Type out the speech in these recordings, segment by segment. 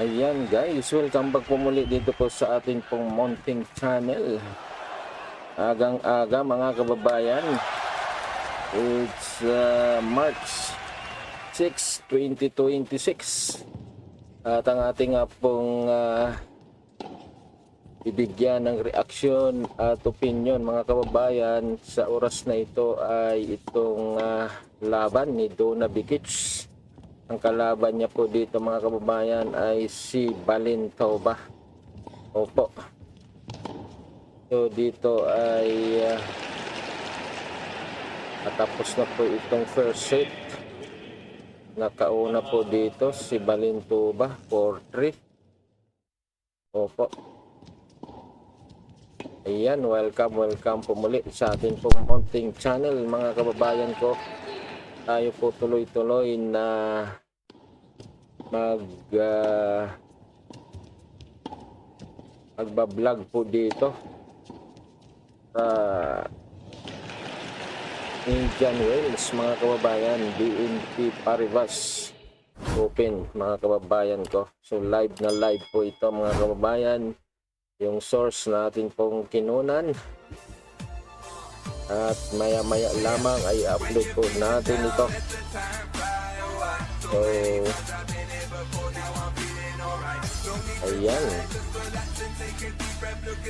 Ayan guys, welcome back po muli dito po sa ating pong Mounting Channel. Agang-aga mga kababayan. It's March 6, 2026. At ang ating pong bibigyan ng reaksyon at opinion mga kababayan sa oras na ito ay itong laban ni Donna Bikic. Ang kalaban niya po dito mga kababayan ay si Balin Tauba. Opo. So dito ay natapos na po itong first set. Nakauna po dito si Balin Tauba 4-3. Opo. Ayan, welcome po muli sa ating pong Mounting Channel mga kababayan ko. Tayo po tuloy-tuloy na magbablog po dito sa Indian Wells mga kababayan, BNP Paribas Open mga kababayan ko. So live na live po ito mga kababayan, yung source natin pong kinunan, at maya maya lamang ay upload po natin ito. So ayan,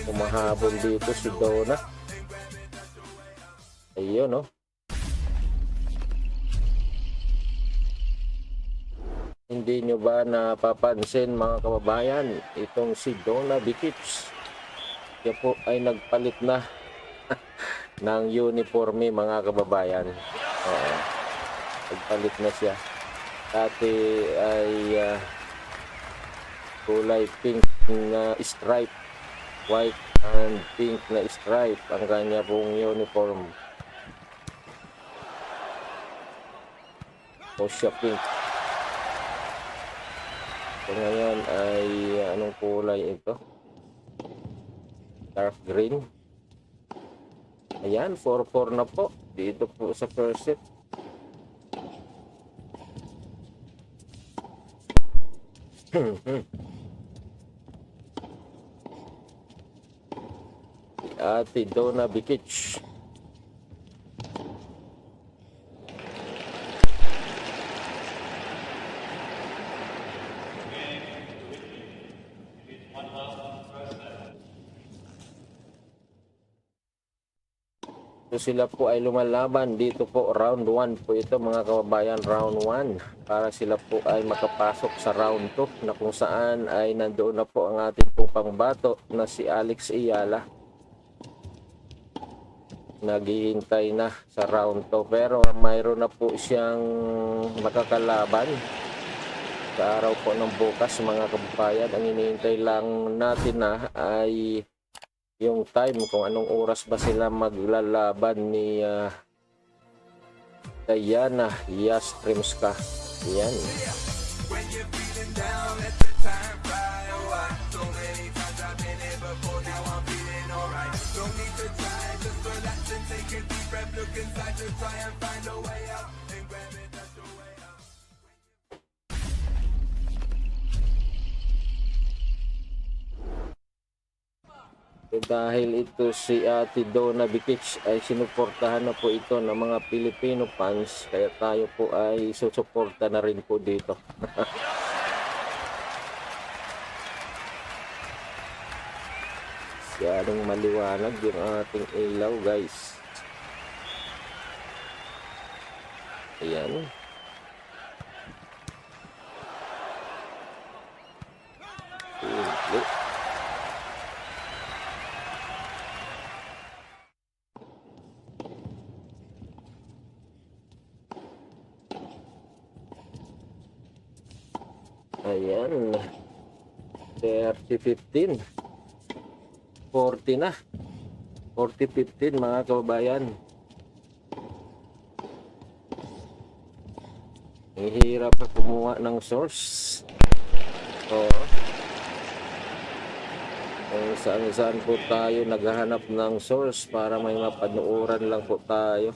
umahabol dito si Donna. Ayun, no? Hindi nyo ba napapansin mga kababayan, itong si Donna Bikic, siya po ay nagpalit na ng uniforme mga kababayan. Nagpalit na siya. Dati ay kulay pink na stripe, white and pink na stripe ang kanya pong uniform. O siya pink. So ngayon ay anong kulay ito? Dark green. Ayan, 4-4 na po dito po sa first set. Ate Donna Bikic. So sila po ay lumalaban dito po, round 1 po ito mga kababayan, round 1, para sila po ay makapasok sa round 2 na kung saan ay nandoon na po ang ating pong pangbato na si Alex Ayala. Naghihintay na sa round 2 pero mayroon na po siyang makakalaban sa araw po ng bukas mga kababayan. Ang hinihintay lang natin na ay yung time, kung anong oras ba sila maglalaban ni Diana Yastremska. Yan. Dahil ito si Ate Donna Bikic ay sinuportahan na po ito ng mga Filipino fans, kaya tayo po ay susuporta na rin po dito. Masyadong maliwanag yung ating ilaw guys. Ayan. Ayan. 30-15. 40 na. 40-15 mga kababayan. Hirap na kumuha ng source. Oo. Kung saan-saan po tayo naghahanap ng source para may mapanuuran lang po tayo.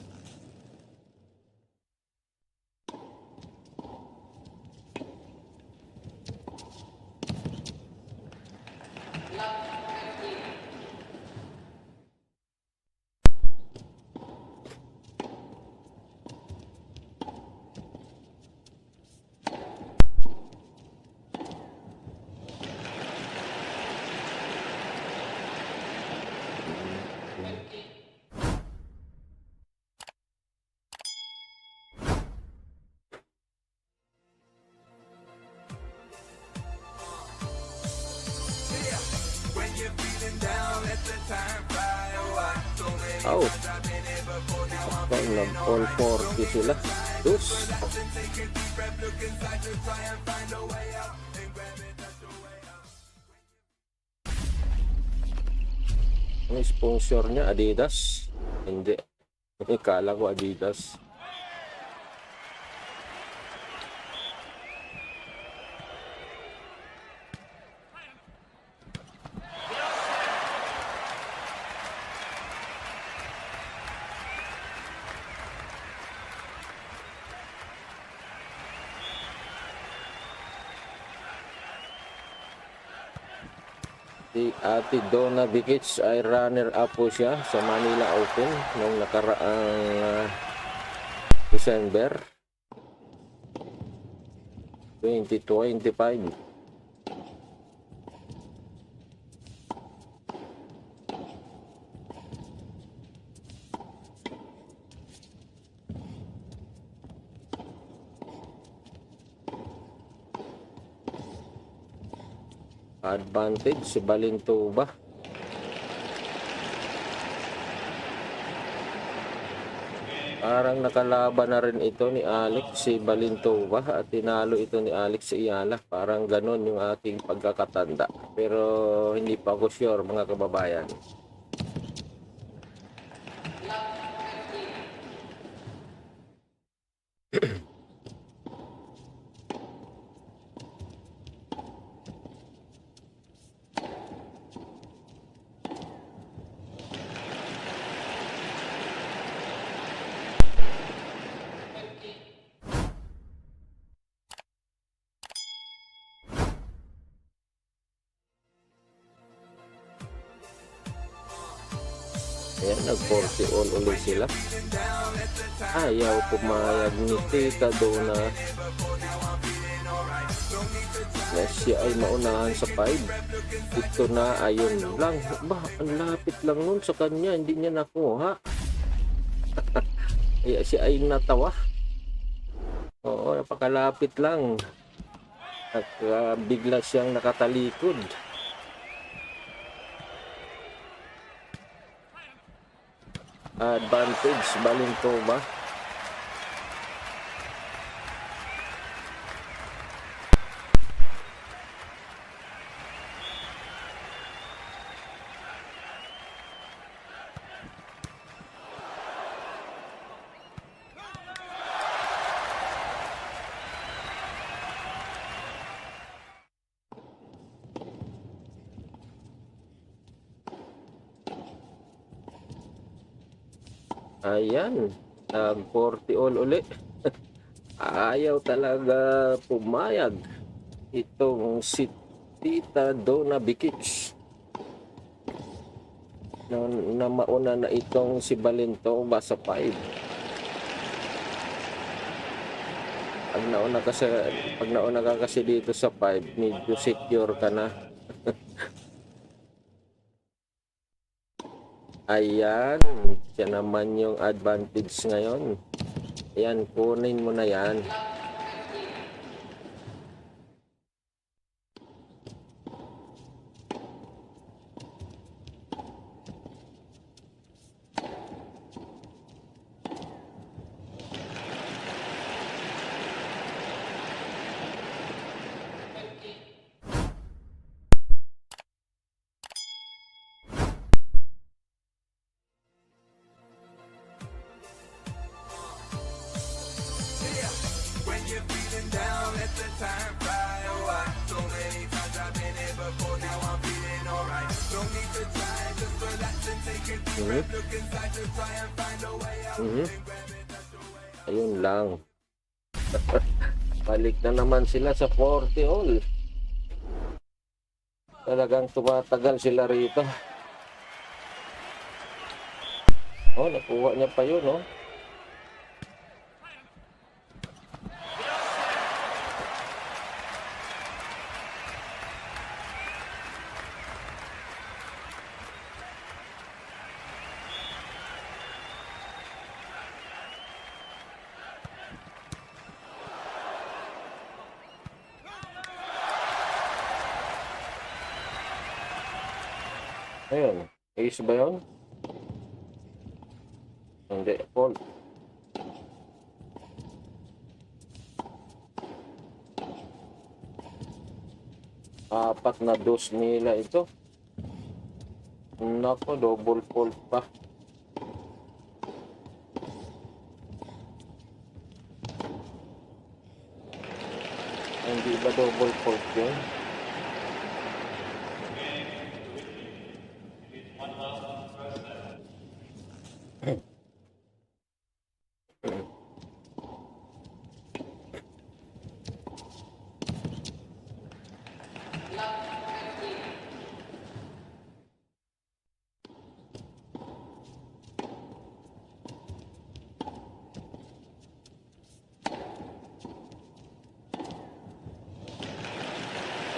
out. At nag all 40 sila. Dus. Ang sponsor niya Adidas. Hindi. Ikala ko Adidas. Si Ate Donna Bikic ay runner-up po siya sa Manila Open noong nakaraang December 2025. Advantage si Balintuba. Parang nakalaban na rin ito ni Alex si Balintuba at tinalo ito ni Alex si Iyala. Parang ganon yung aking pagkakatanda. Pero hindi pa ako sure mga kababayan. Ayan, nag-40 all ulit sila. Ayaw pumayag ni Tita Donna na siya ay maunahan sa 5. Ito na, ayun lang. Ba, ang lapit lang nun sa kanya. Hindi niya nakuha. Kaya siya ay natawa. Oo, napakalapit lang. At bigla siyang nakatalikod. Advantage Balintuba. Ayan, nag-40 all uli. Ayaw talaga pumayag itong si Tita Donna Bikic na mauna na itong si Balintuba sa 5. Pag nauna ka kasi dito sa 5, medyo secure ka na. Ayan, siya naman yung advantage ngayon. Ayan, kunin mo na yan. Ayun lang. Balik na naman sila sa 40 all. Talagang tumatagal sila rito. Oh, nakuha niya pa yun, oh. Ayun, ace ba yun? Hindi, fault. Apat na dos nila ito. Nako, double fault pa. Hindi ba double fault yun?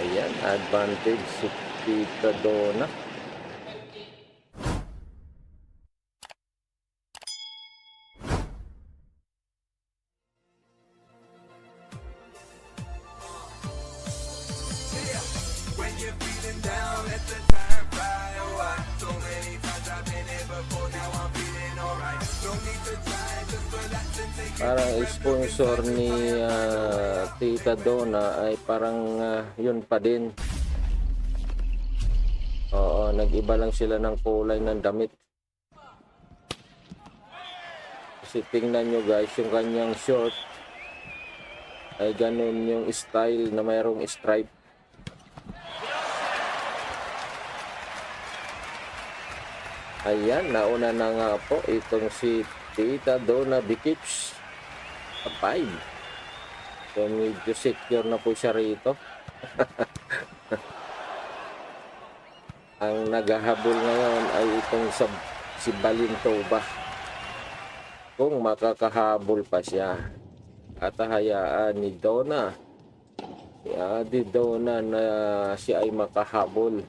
Ayan, advantage si Tita Donna. When you're feeling down, let the time fly away. So many times I've been here before, now I'm feeling alright. No need to try, just relax and take it. Parang sponsor ni Tita Donna ay parang yun pa din. Oo, nag-iba lang sila ng kulay ng damit. Kasi tingnan nyo guys, yung kanyang short ay ganun yung style na mayroong stripe. Ayan, nauna na nga po itong si Tita Donna Bikic. 5. So medyo secure na po siya rito. Ang naghahabol ngayon ay itong si Balintoba. Kung makakahabol pa siya. At hayaan ni Donna. Di Donna na siya ay makahabol.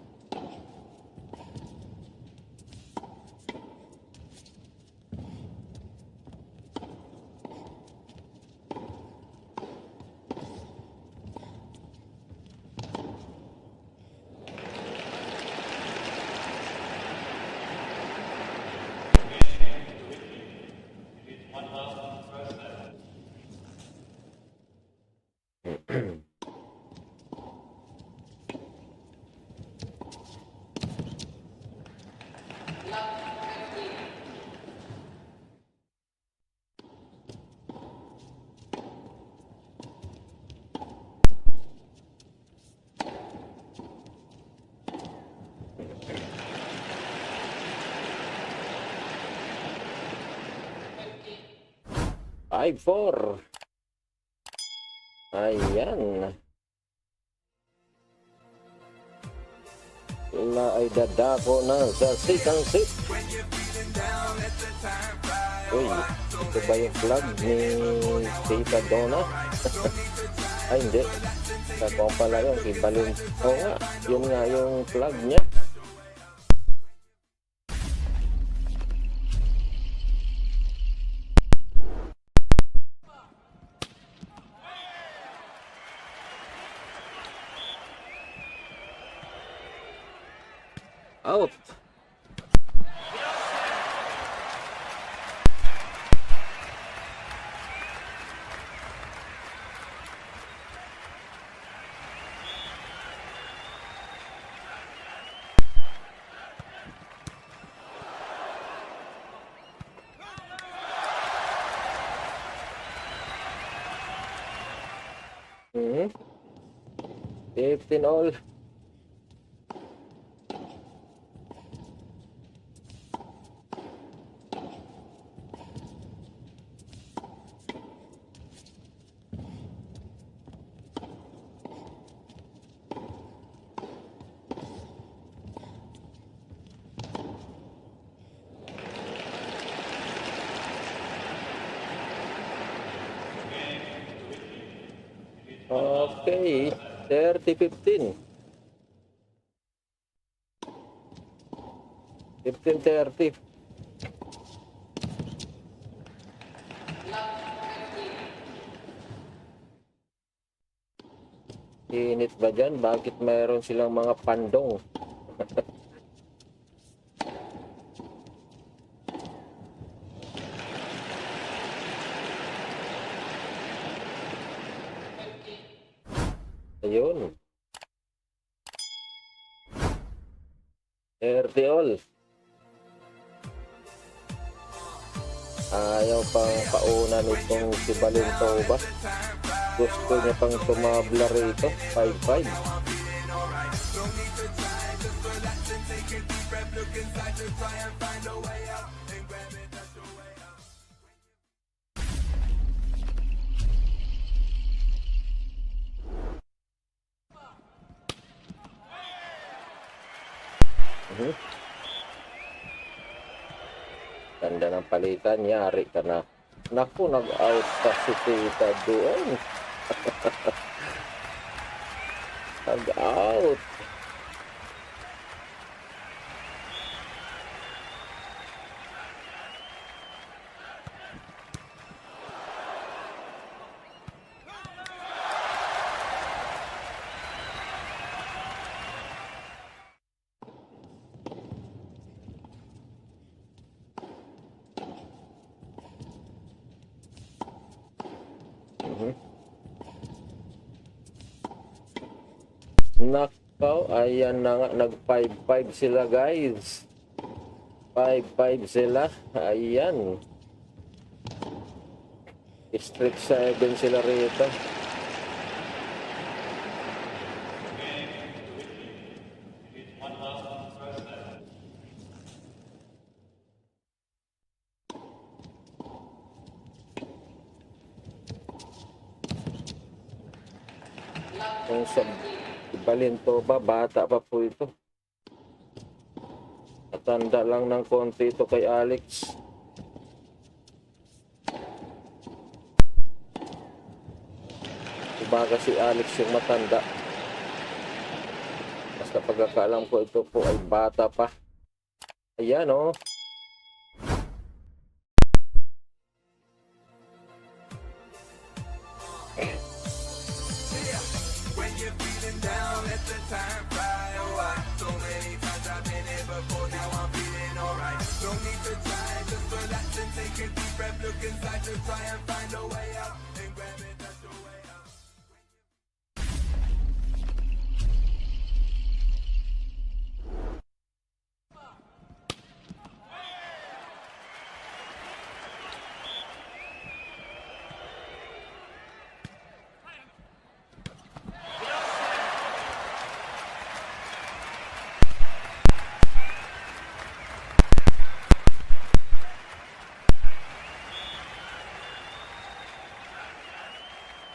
Ay, 4. Ayan. Sila ay dadako na sa second set. Uy, ito ba yung flag ni Tita Donna? Ay, hindi. Ako pala yung ibalin. Oo nga, yun nga yung flag niya. Out. Mm-hmm. 15 all. Okay, 30-15. 15-30. Init ba dyan? Bakit mayroon silang mga pandong? 30 all. Ayaw pang pauna nitong si Balintoba. Gusto niya pang tumabla rito. 5-5. Ganda ng palitan, yari ka na. Naku, nag-out pa si Tita doon. Nag-out. Nakaw, ayan na nga, nag 5-5 sila guys. 5-5 sila, ayan. Street 7 sila rito. Kung sa Balintoba, bata pa po ito. Matanda lang ng konti ito kay Alex. Baga si Alex yung matanda. Basta pagkakaalam ko ito po ay bata pa. Ayan o. Oh.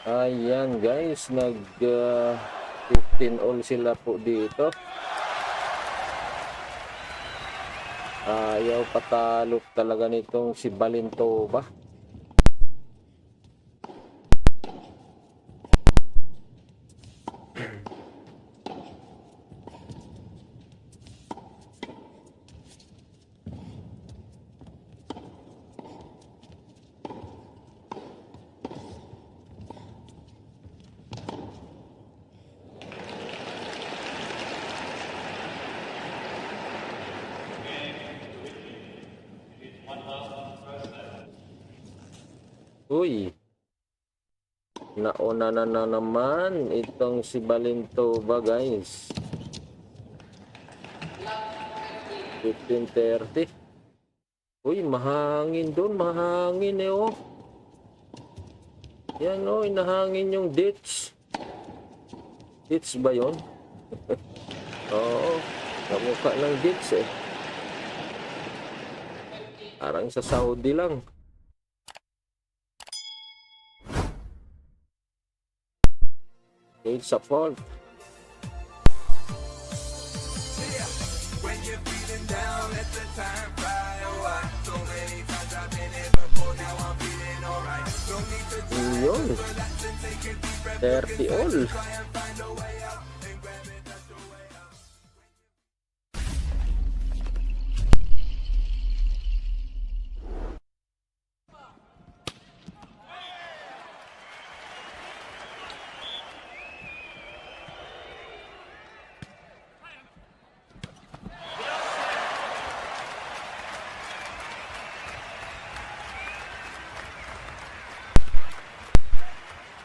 Ayan guys, nag 15 all sila po dito. Ayaw patalo talaga nitong si Balintoba. Uy, nauna na naman itong si Balintoba guys. 15-30. Uy, mahangin doon, mahangin eh oh. Yan oh, inahangin yung ditch. Ditch ba yun? Oo, kamukha ng ditch eh. Parang sa Saudi lang. It's a fault. When you're feeling down, let the time fly away. So many times I've been here before, now I'm feeling alright. Don't need to Yun. relax and take a deep breath. 30 all. Try and find a way out and grab it, that's the way out.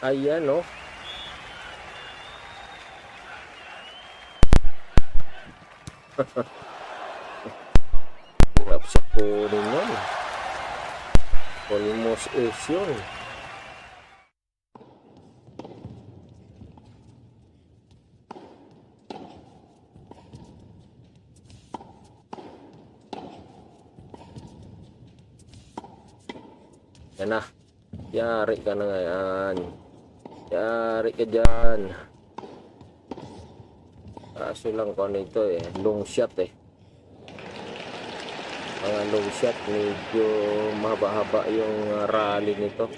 Ayan oh. kunin yun. Almost ace yun. Yan na. Yari ka na nga yan. Yari ka dyan. Kaso lang ko nito long shot mga long shot, medyo mahaba-haba yung rally nito.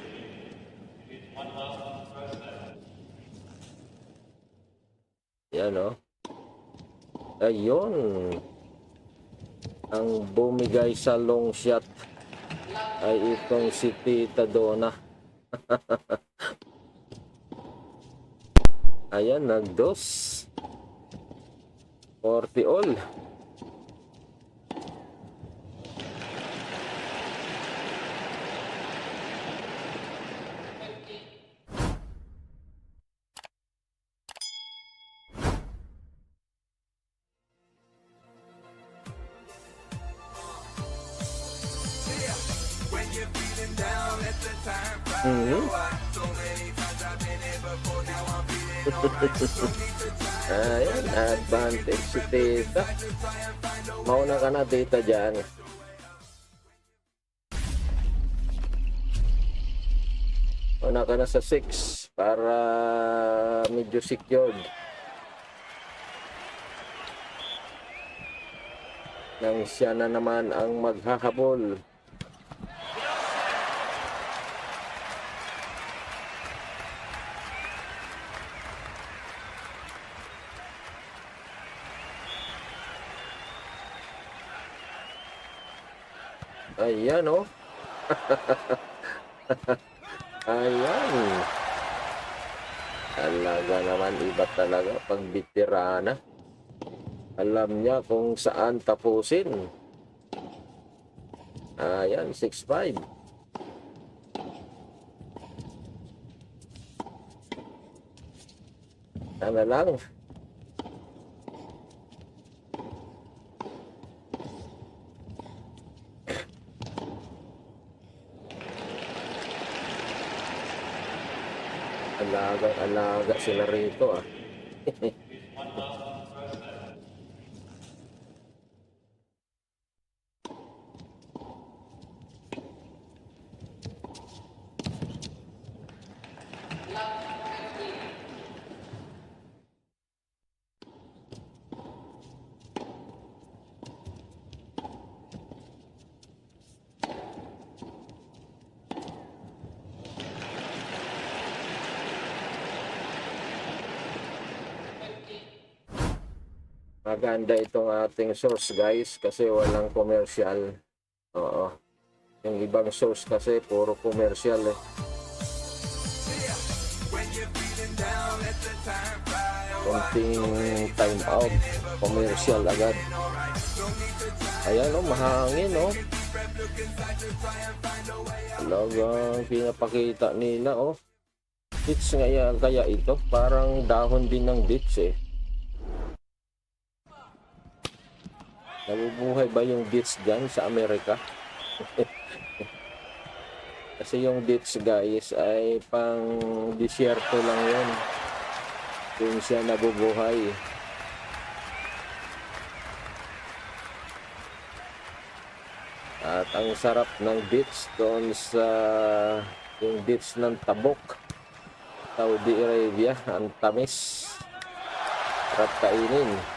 Yan ayun, ang bumigay sa long shot ay itong si Tita Donna. Ayan, nagdos 40 all. When you're feeling down, let the time fly Mhm. away. So many times I've been here before, now I'm feeling alright. Don't need to try. Ayan, advantage si Tita. Mauna ka na, Tita, dyan. Mauna ka na sa 6 para medyo secured. Nang siya na naman ang maghahabol. Ayan Ayan. Talaga naman, iba talaga pag veterana. Alam niya kung saan tapusin. Ayan, 6-5. Sana lang. Alaga sila rito Maganda itong ating source, guys, kasi walang commercial. Oo. Yung ibang source kasi puro commercial When you're feeling down, let the time fly away. Konting time out, commercial agad. Ayan mahangin Talagang pinapakita nila Ditch kaya ito, parang dahon din ng ditch Nabubuhay ba yung ditch dyan sa Amerika? Kasi yung ditch, guys, ay pang disyerto lang yun. Doon siya nabubuhay. At ang sarap ng ditch doon sa yung ditch ng Tabuk, Saudi Arabia, ang tamis. Sarap kainin.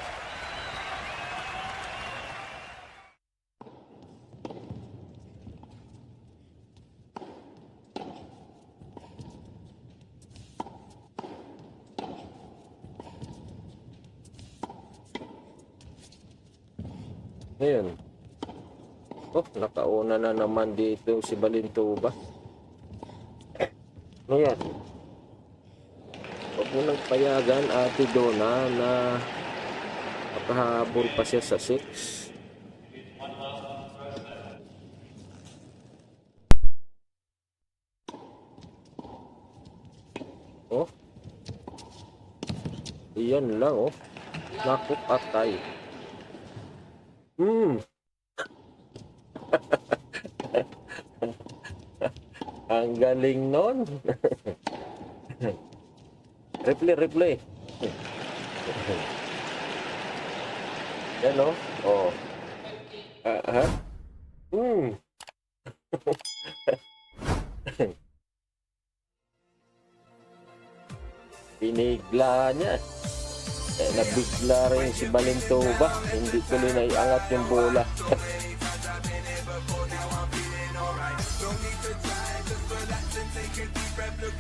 Ngayon, nakauna na naman dito si Balintuba. Ngayon, huwag mo nang payagan, Ate Donna, na makahabol pa siya sa 6. Iyan lang Naku, patay. Ang galing nun. Replay. Yan o. Oh. Ha? Hmm. Binigla niya. Nabigla rin si Balintoba. Hindi tuloy na iangat yung bola.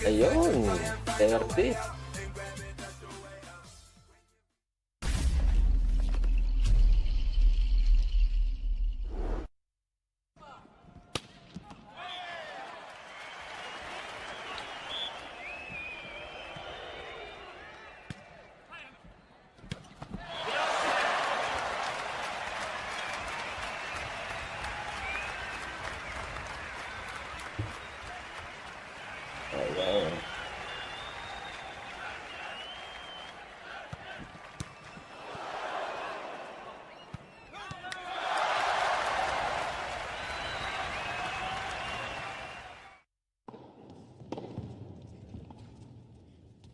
Ayun. 30. Ayan.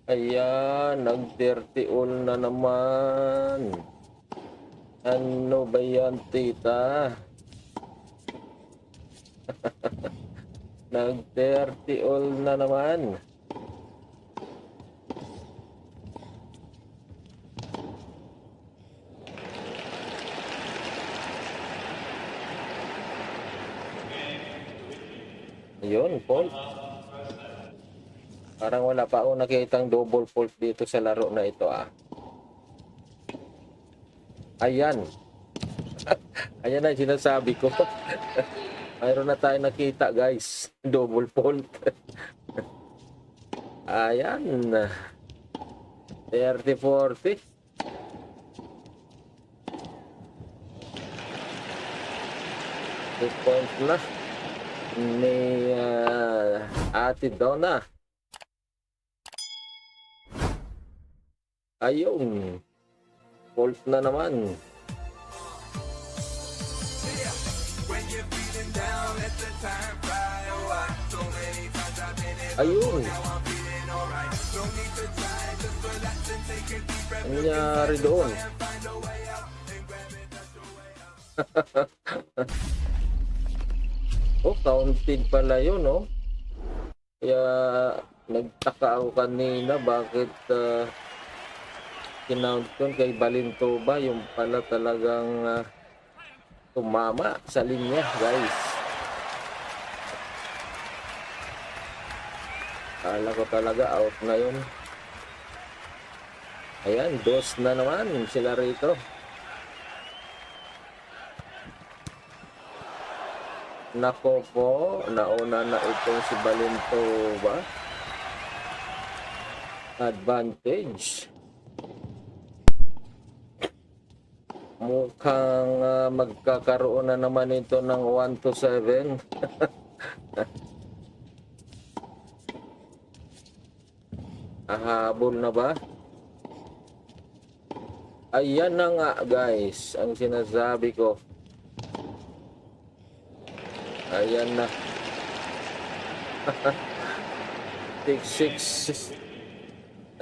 Ayan, nag-30 all na naman. Ano ba yan, tita? Nag-30 all na naman. Ayun, fault. Parang wala pa akong nakitang double fault dito sa laro na ito ah. Ayan. Ayan na yung sinasabi ko. Mayroon na tayo nakita guys. Double fault. Ayan. 30-40. 2 points na ni Ate Donna. Ayun. Fault na naman. Ayun. Ano nangyari doon? Oh, counted pala yun, no? Kaya nagtaka ako kanina bakit kinount yun kay Balintoba. Yung pala talagang tumama sa linya, guys. Kala ko talaga out na yun. Ayan, dos na naman sila rito. Nako po, nauna na itong si Balintoba. Advantage. Mukhang magkakaroon na naman ito ng 1-7. Ahabol na ba? Ayan na nga guys, ang sinasabi ko. Ayan na. 6-6.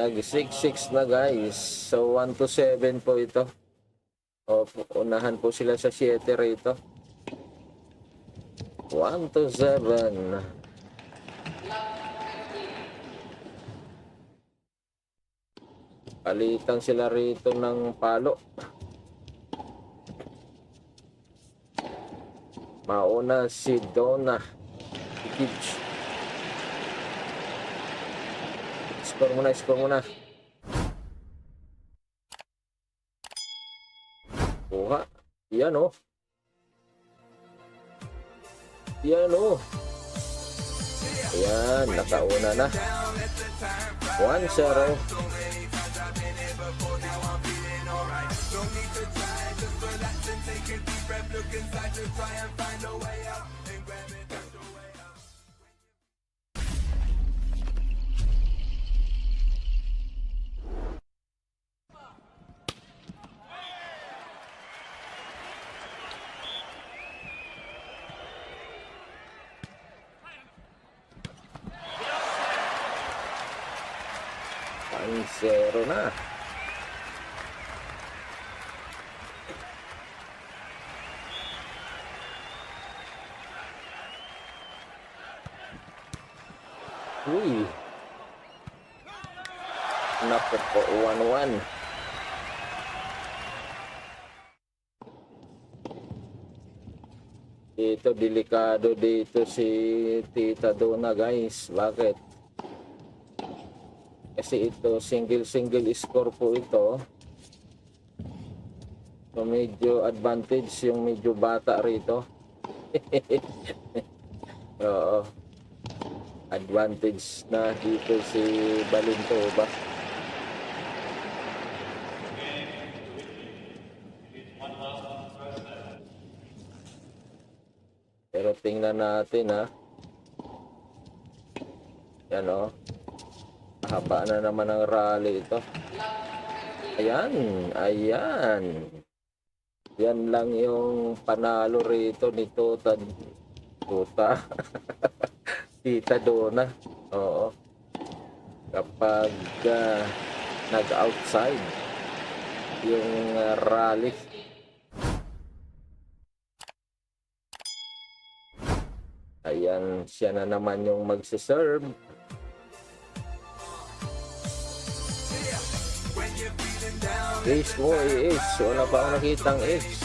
Nag-6-6 na guys. So 1-7 po ito. O, unahan po sila sa 7 rito. 1-7. Palitan sila rito ng palo. Mauna si Donna Bikic. Score muna. Kuha. Yan o. Ayan, nakauna na. 1-0. 2-0 na. Uy. Naku po, 1-1. Dito, delikado dito si Tita Donna, guys. Bakit? Kasi ito, single score po ito. So, medyo advantage yung medyo bata rito. Oo. Advantage na dito si Balintoba. Pero tingnan natin, ha. Yan, o. Haba na naman ang rally ito. Ayan, ayan. Yan lang yung panalo rito ni Tita Tita Donna. Oo. Kapag nag-outside yung rally. Ayan, siya na naman yung magsiserve. Ace mo, ace. Wala pa akong nakitang ace.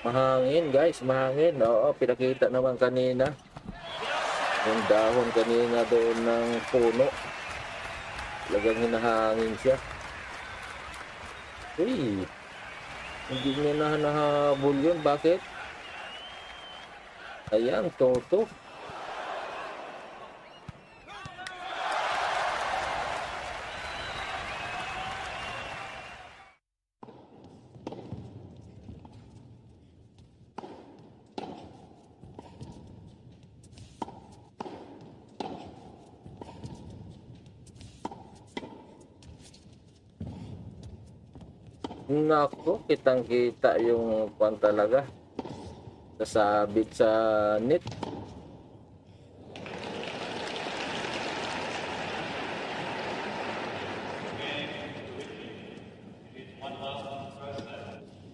Mahangin, guys, mahangin. Oo, pinakita naman kanina. Yung dahon kanina doon ng puno. Talagang hinahangin siya. Uy, hindi niya na nahabol yun. Bakit? Ayan, Toto. Nako, kitang-kita yung kwan talaga. Sasabit sa net.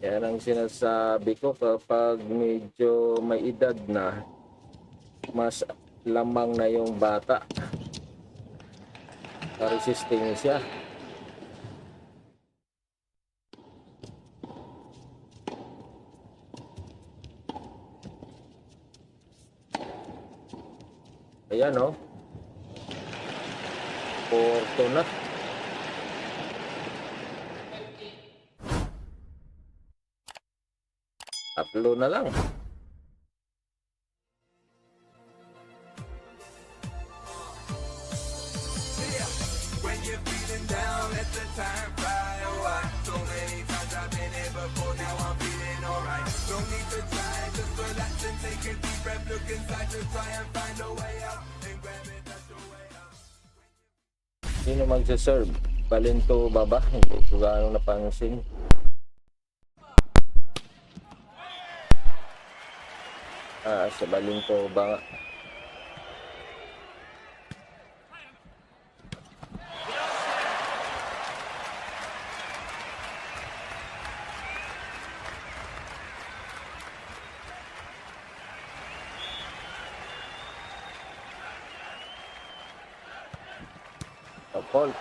Yan ang sinasabi ko, kapag medyo may edad na, mas lamang na yung bata. Resisting siya. Ayan, oh. Porto na. Tatlo na lang. When you're feeling down, let the time fly away. So many times I've been here before, now I'm feeling alright. No need to try, just relax and take a deep breath. Look inside to try and find a way out. And grab it, that's your way out. Sino magsaserve? Balintoba ba? Hindi ko gaano napansin. Sa Balintoba nga. Fault.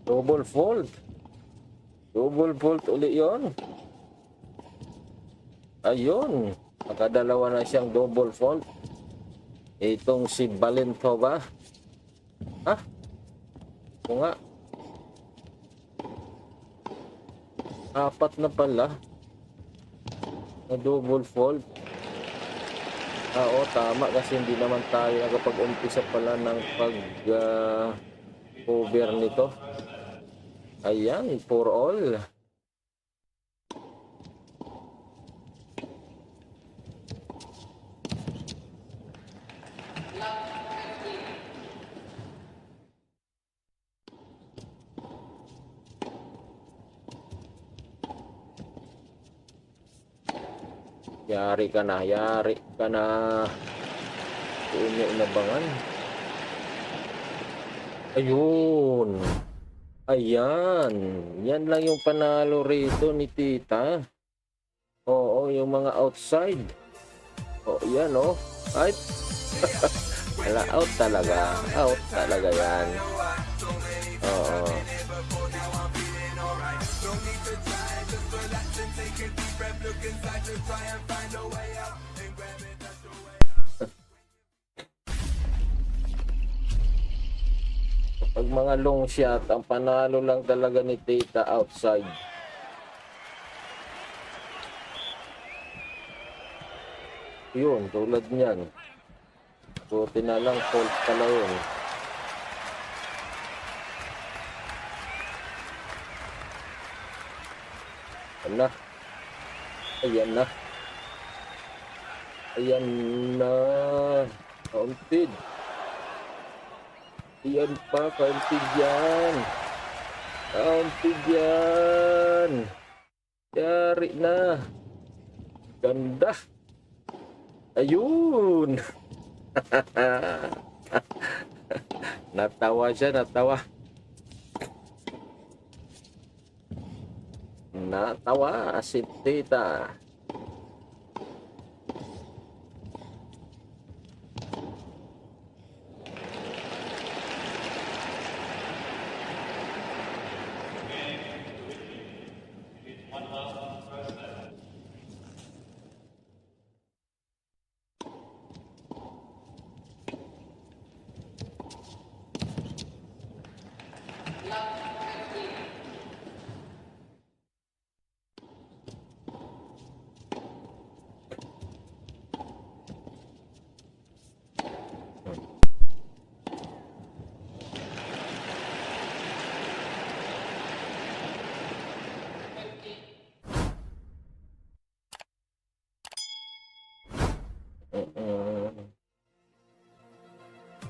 Double fault. Double fault uli yon. Ayun. Nakadalawa na siyang double fault. Itong si Balintoba. Ha? O nga. Apat na pala. Na double fault. Oo, tama, kasi hindi naman tayo nakapag-umpisa pala ng pag cover nito. Ayan, for all. Yari ka na, yari ka na. Punya inabangan. Ayun. Ayan. Yan lang yung panalo rito ni Tita. Oo, yung mga outside. Oh, yan oh. Ay. Wala, out talaga. Out talaga yan. Oo. Pag mga long shot, ang panalo lang talaga ni Tita outside. Yun, tulad niyan. Buti na lang, fault pala yun. Ayan na. Ayan na. Ayan na. Counted. Ayan pa, counted yan. Counted yan. Yari na. Ganda. Ayun. Natawa siya, natawa. Natawa si Tita.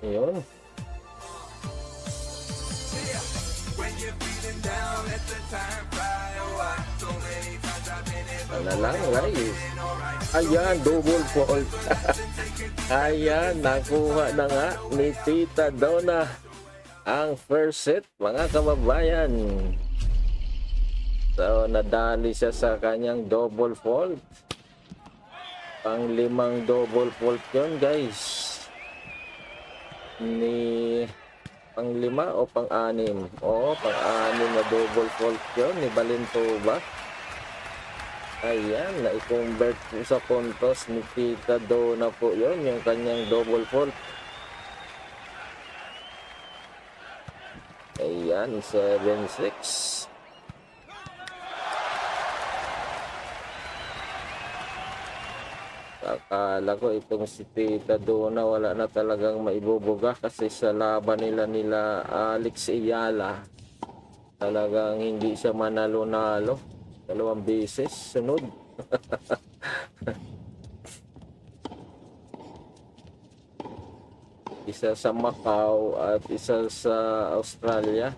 Ayun. Ano lang guys. Ayan, double fault. Ayan, nakuha na nga ni Tita Donna ang first set, mga kababayan. So, nadali siya sa kanyang double fault. Pang-limang double fault yun guys. Ni pang-lima o pang-anim? O, pang-anim na double fault yun ni Balintoba. Ayan, na-convert po sa puntos ni Tita Donna po yun, yung kanyang double fault. Ayan, 7-6. Akala ko itong si Tita Donna wala na talagang maibubuga kasi sa laban nila Alex Ayala talagang hindi siya manalo-nalo. 2 beses sunod. Isa sa Macau at isa sa Australia.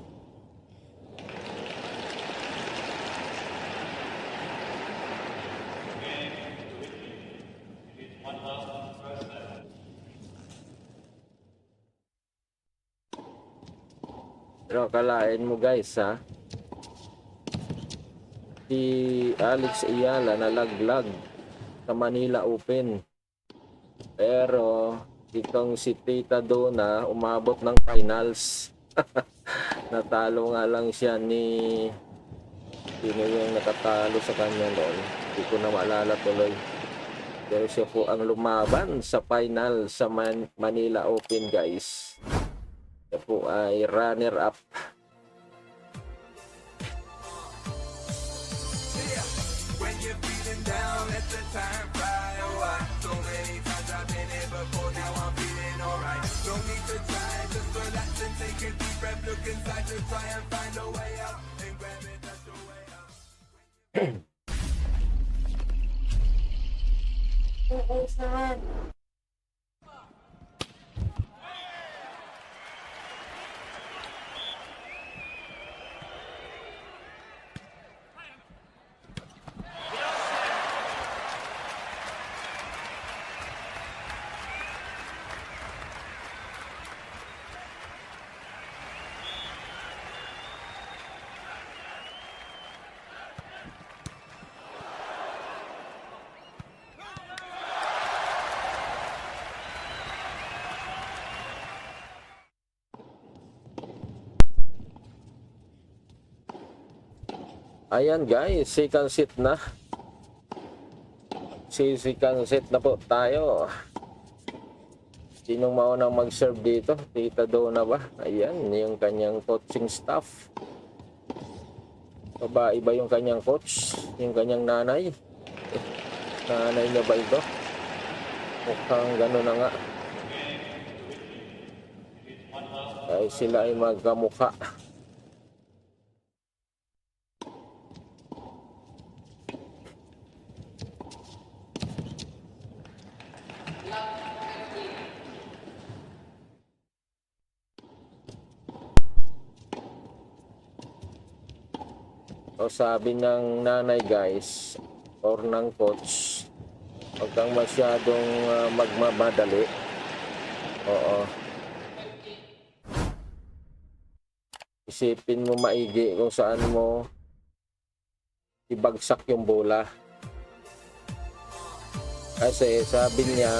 Pero kalain mo guys ha, si Alex Ayala nalaglag sa Manila Open, pero itong si Tita Donna umabot ng finals. Natalo nga lang siya ni sino yung nakatalo sa kanya noon, hindi ko na maalala tuloy, pero siya po ang lumaban sa final sa Manila Open guys. Siya po ay runner up. Don't need to try, just relax relax and take a deep breath. Look inside to try and find a way out. And grab it, that's the way out. Ayan guys, second set na. Second set na po tayo. Sinong maunang mag-serve dito? Tita Donna ba? Ayan, yung kanyang coaching staff. Babae ba yung kanyang coach? Yung kanyang nanay? Nanay niya ba ito? Mukhang gano'n na nga. Ay sila ay magkamukha. O sabi ng nanay guys or ng coach, huwag kang masyadong magmamadali. Oo. Isipin mo maigi kung saan mo ibagsak yung bola. Kasi sabi niya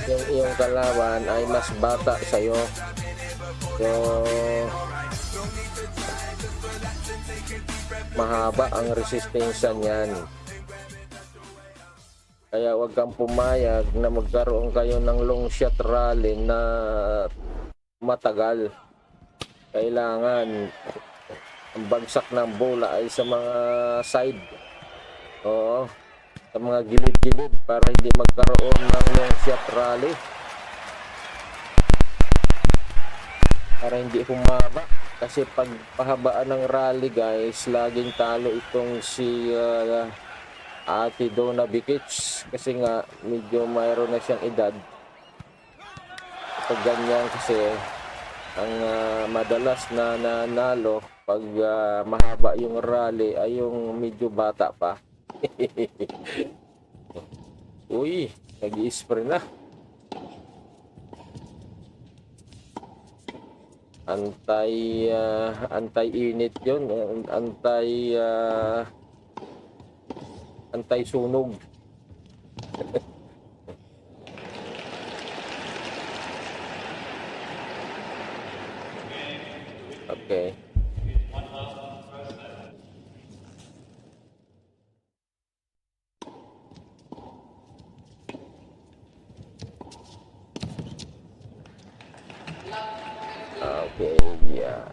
yung iyong kalaban ay mas bata sa'yo. So mahaba ang resistensya niyan. Kaya huwag kang pumayag na magkaroon kayo ng long shot rally na matagal. Kailangan ang bagsak ng bola ay sa mga side. Oo, sa mga gilid-gilid para hindi magkaroon ng long shot rally. Para hindi humaba. Kasi pag pahabaan ng rally guys, laging talo itong si Ate Donna Bikic. Kasi nga medyo mayroon na siyang edad. Pag ganyan kasi ang madalas na nanalo pag mahaba yung rally ay yung medyo bata pa. Uy, nag-i-spray na. Anti-init yun, anti-sunog. Okay. Okay, yeah.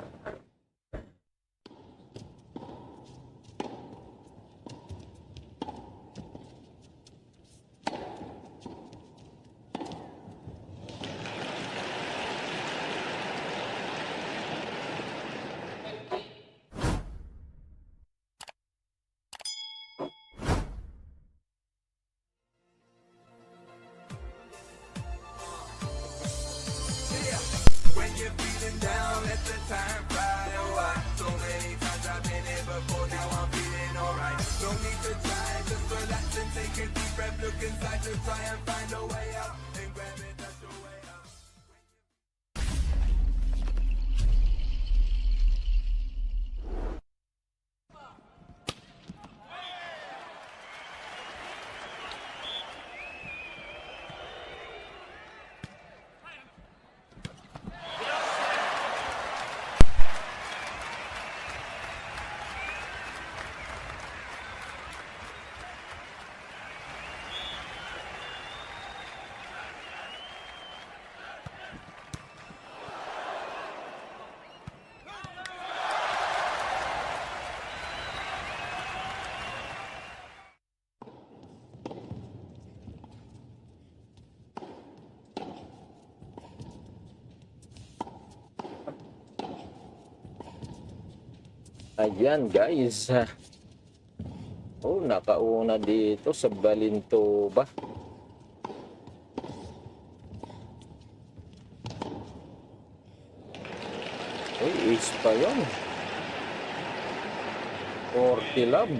When you're feeling down, let the time fly away. So many times I've been here before, now I'm feeling alright. No need to try, just relax and take a deep breath. Look inside to try and find a way out. And grab it, that's the way out. Ayan guys. Oh, nakauna dito sa Balintoba. Uy, ace pa yun. 40 love.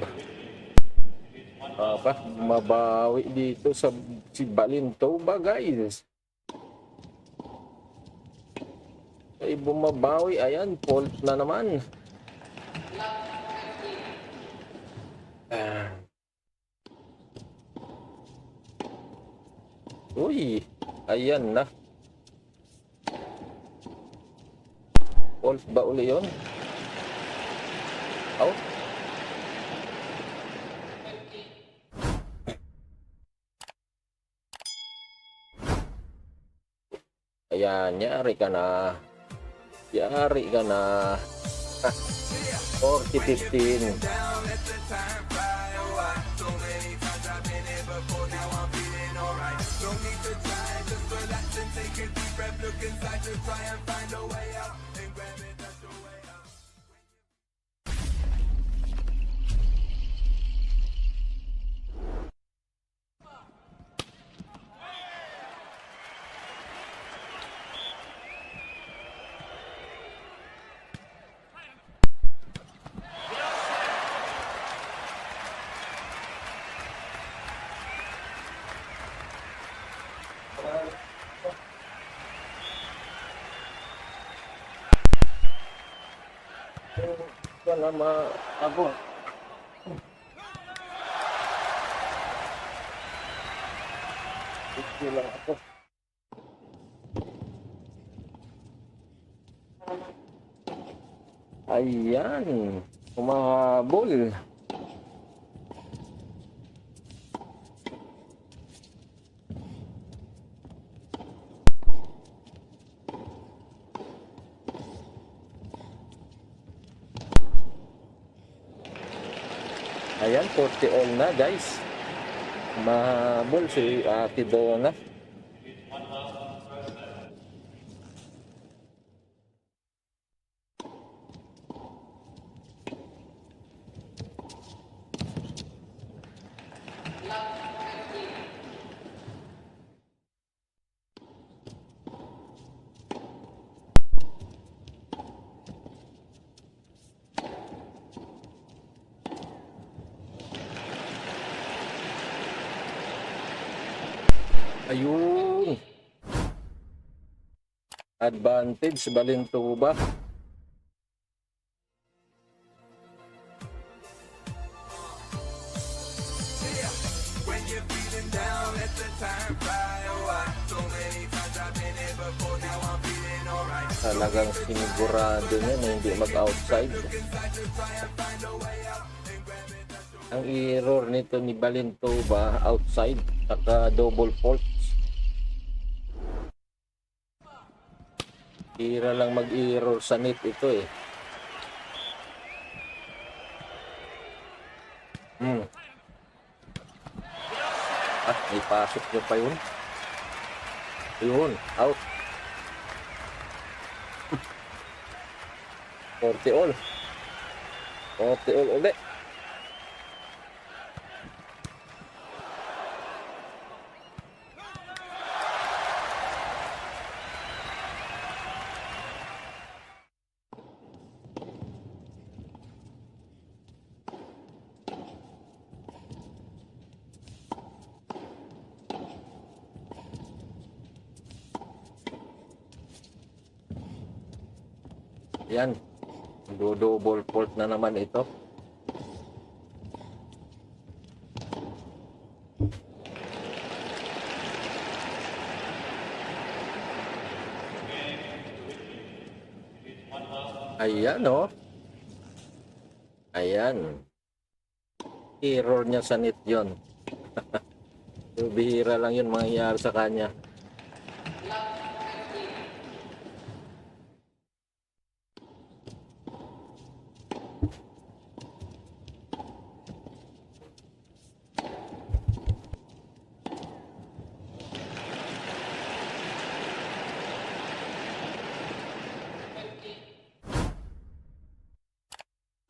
Mabawi dito sa si Balintoba guys. Ay, bumabawi. Ayan, fault na naman. Uy, ayan na. Fault ba uli yun? Out. Ayan, yari ka na. Yari ka na. 40-15. Down, let the time fly away. So many times I've been here before, now I'm feeling alright. No need to try, just relax and take a deep breath. Look inside to try and find a way out. And grab it, that's the way out. Yan na ako. Ito lang ako. Ayan. Kumahabol. Ayan, 40 all na guys. Mahabol si Ate Donna. Ayun. Advantage Balintoba. When you're feeling down, let the time fly away. So many times I've been here before, now I'm feeling alright. Talagang sinigurado niya na hindi mag-outside. Ang error nito ni Balintoba, outside, saka double faults. Tira lang mag-error sa net ito eh. Ipasok niyo pa yun. Yun, out. 40 all. 40 all ulit. Yan. Double fault na naman ito. Ayan oh. Ayan. Error niya sa net yun. Bihira lang yun mangyayari sa kanya.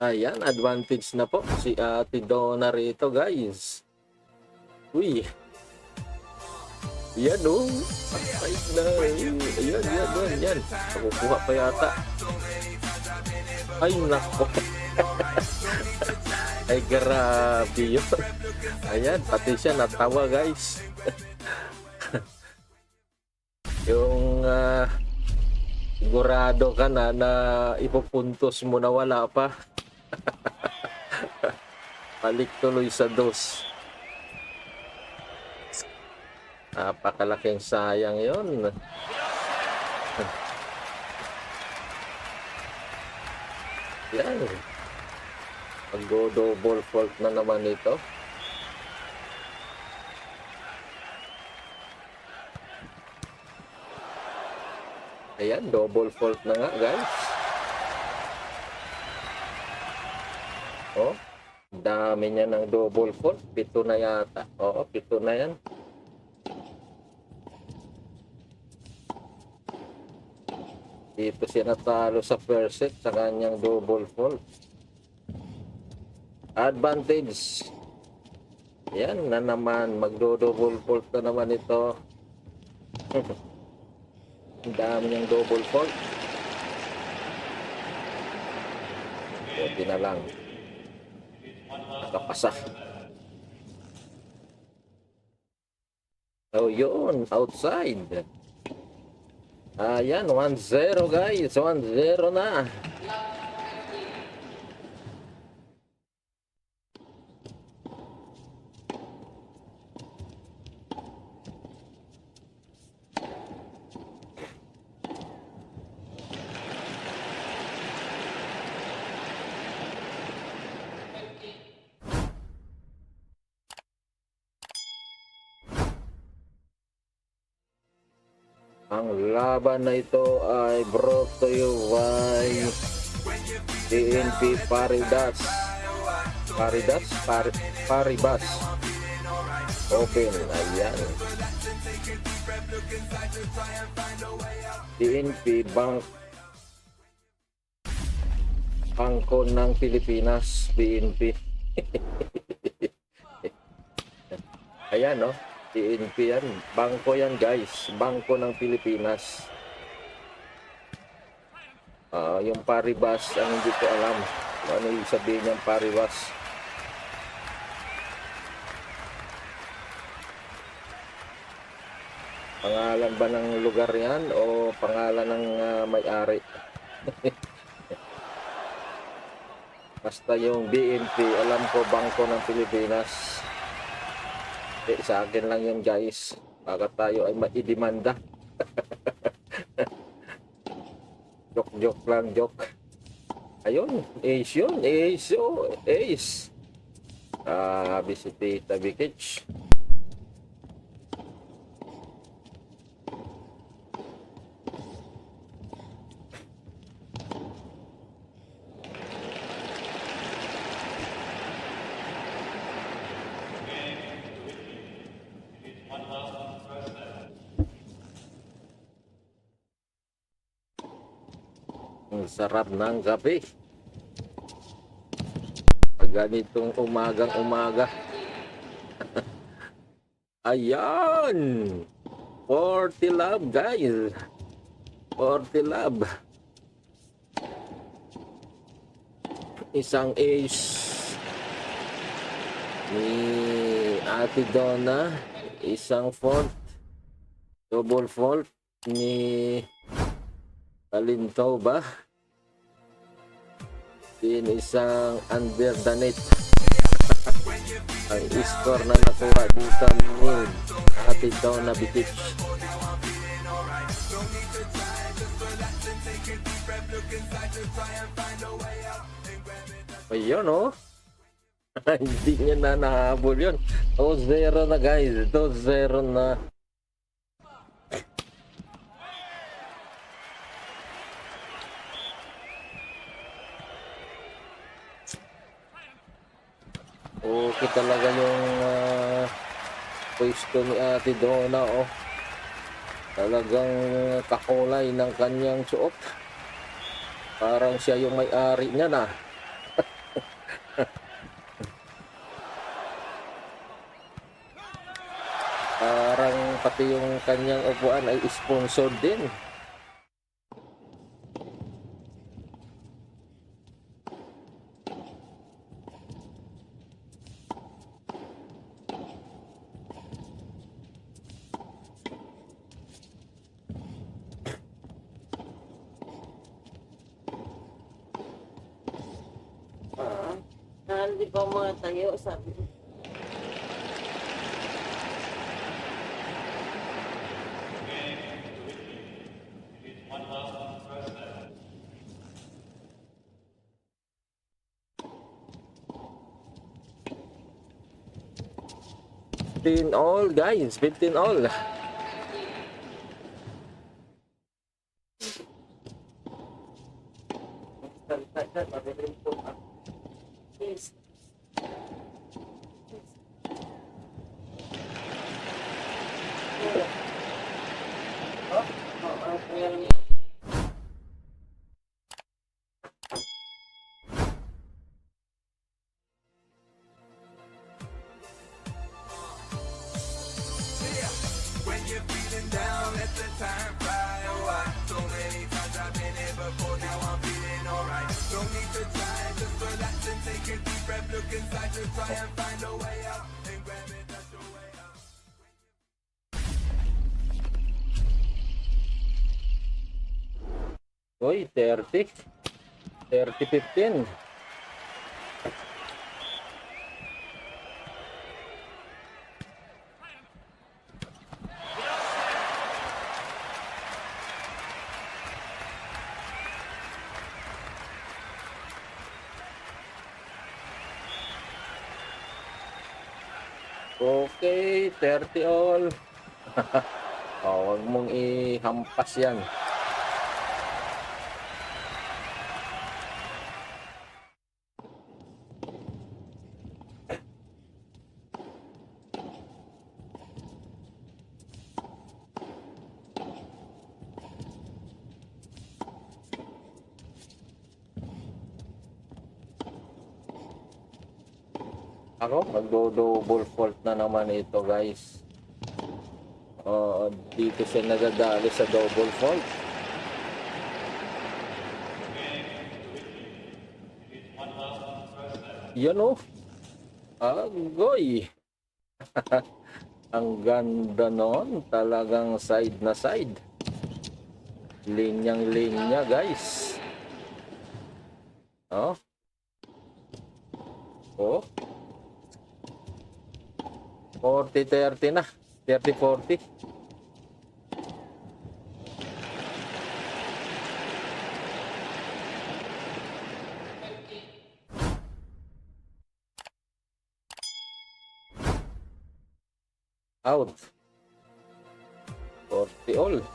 Ayan, advantage na po si Ate Donna rito, guys. Uy. Yan oh. Ay na. Yan. Nakukuha pa yata. Ay nako. Ay grabe yun. Ayan, pati siya natawa, guys. Yung sigurado ka na ipupuntos mo na wala pa. Balik tuloy sa dos. Napakalaking sayang yon. Yan. Mag-double fault na naman ito. Ayan, double fault na nga, guys. Oh, dami niya ng double fault. 7 na yata. Oo, 7 na yan. Dito siya natalo sa first set sa kanyang double fault. Advantage. Yan na naman. Magdo-double fault na naman ito. Ang dami niyang double fault. Buti na lang. Nakapasa. Oh, yun. Outside. Ayan, 1-0 guys. 1-0 na. Ang laban na ito ay brought to you by DNP Paribas. Paribas Open. Ayan. DNP Bangko ng Pilipinas. DNP. Ayan, no? DNP yan. Bangko yan, guys. Bangko ng Pilipinas. Yung Paribas, ang hindi ko alam. Ano yung sabihin niyang Paribas? Pangalan ba ng lugar yan o pangalan ng may-ari? Basta yung BNP, alam ko Bangko ng Pilipinas. Sa akin lang yun, guys. Baka tayo ay maidemanda. Joke lang, joke. Ayun, ace yun. Ace. Si Tita Bikich. Ang sarap ng gabi. Pag ganitong umaga. Ayan! 40 love, guys. 40 love. Isang ace ni Ate Donna. Isang fault. Double fault ni Kalinto ba? Din isang under the net. Ang score na nakuha dito ni Ate Donna Bikich. Ayun oh. Hindi niya na nahabol yun. 2-0 na guys. 2-0 na. Okay talaga yung pwesto ni Ate Donna, oh. Talagang kakulay ng kanyang suot. Parang siya yung may-ari niya na. pati yung kanyang upuan ay sponsored din. Hindi pa mga tayo, sabi ko. Fifteen all guys, 15 all. Yes. Yeah. When you're feeling down, let the time fly away. So many times I've been here before, now I'm feeling alright. No need to try, just relax and take a deep breath. Look inside to try and find a way out. And grab it, that's your way out. Uy, 30. 30-15. Okay, 30 all. Oh, huwag mong ihampas yan. Ako, magdo-double fault na naman ito guys. Dito siya nagadali sa double fault. Yan oh. Agoy. Ang ganda nun. Talagang side na side. Linyang-linya guys. Oh. Oh. 40-30 na. 30-40. Out. 40 all. Yeah.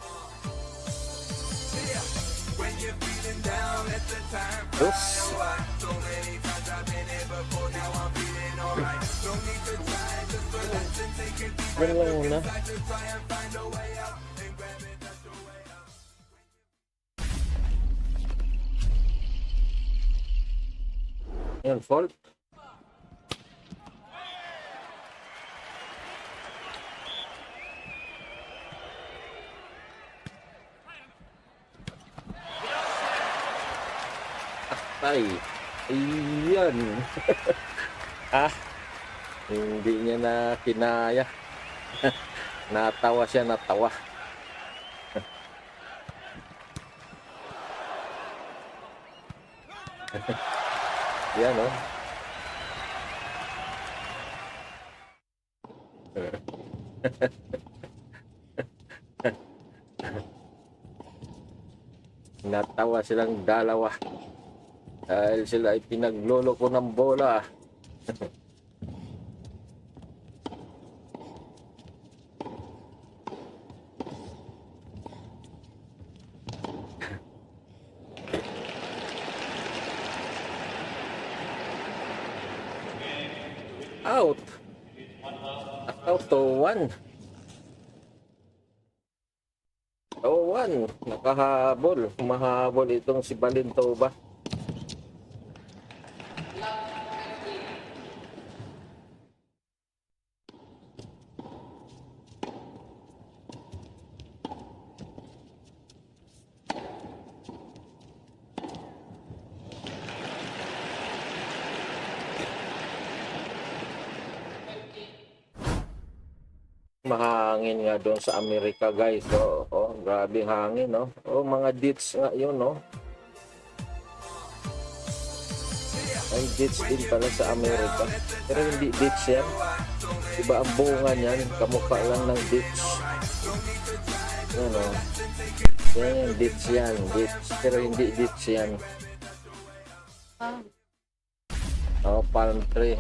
When you're feeling down, let the time fly Dos. away. So many times I've been here before, now I'm feeling alright. No need to try, just relax and take a deep breath. Ganun lang muna. Inside to try and find a way out. And grab it, that's your way out. Yan, fault. Ay, iyan. Hindi niya na kinaya. Natawa siya, natawa. Yan, oh. Natawa silang dalawa dahil sila ay pinagloloko ng bola. Out. Out to 1. Oh, 1. Nakahabol. Humahabol itong si Balintoba. Mahangin nga doon sa Amerika, guys. Grabe hangin, no? Mga ditch nga yun, no? May ditch din pala sa Amerika. Pero hindi ditch yan. Iba ang bunga niyan. Kamukha lang ng ditch. Yan, no? Yan, ditch yan. Ditch. Pero hindi ditch yan. Palm tree.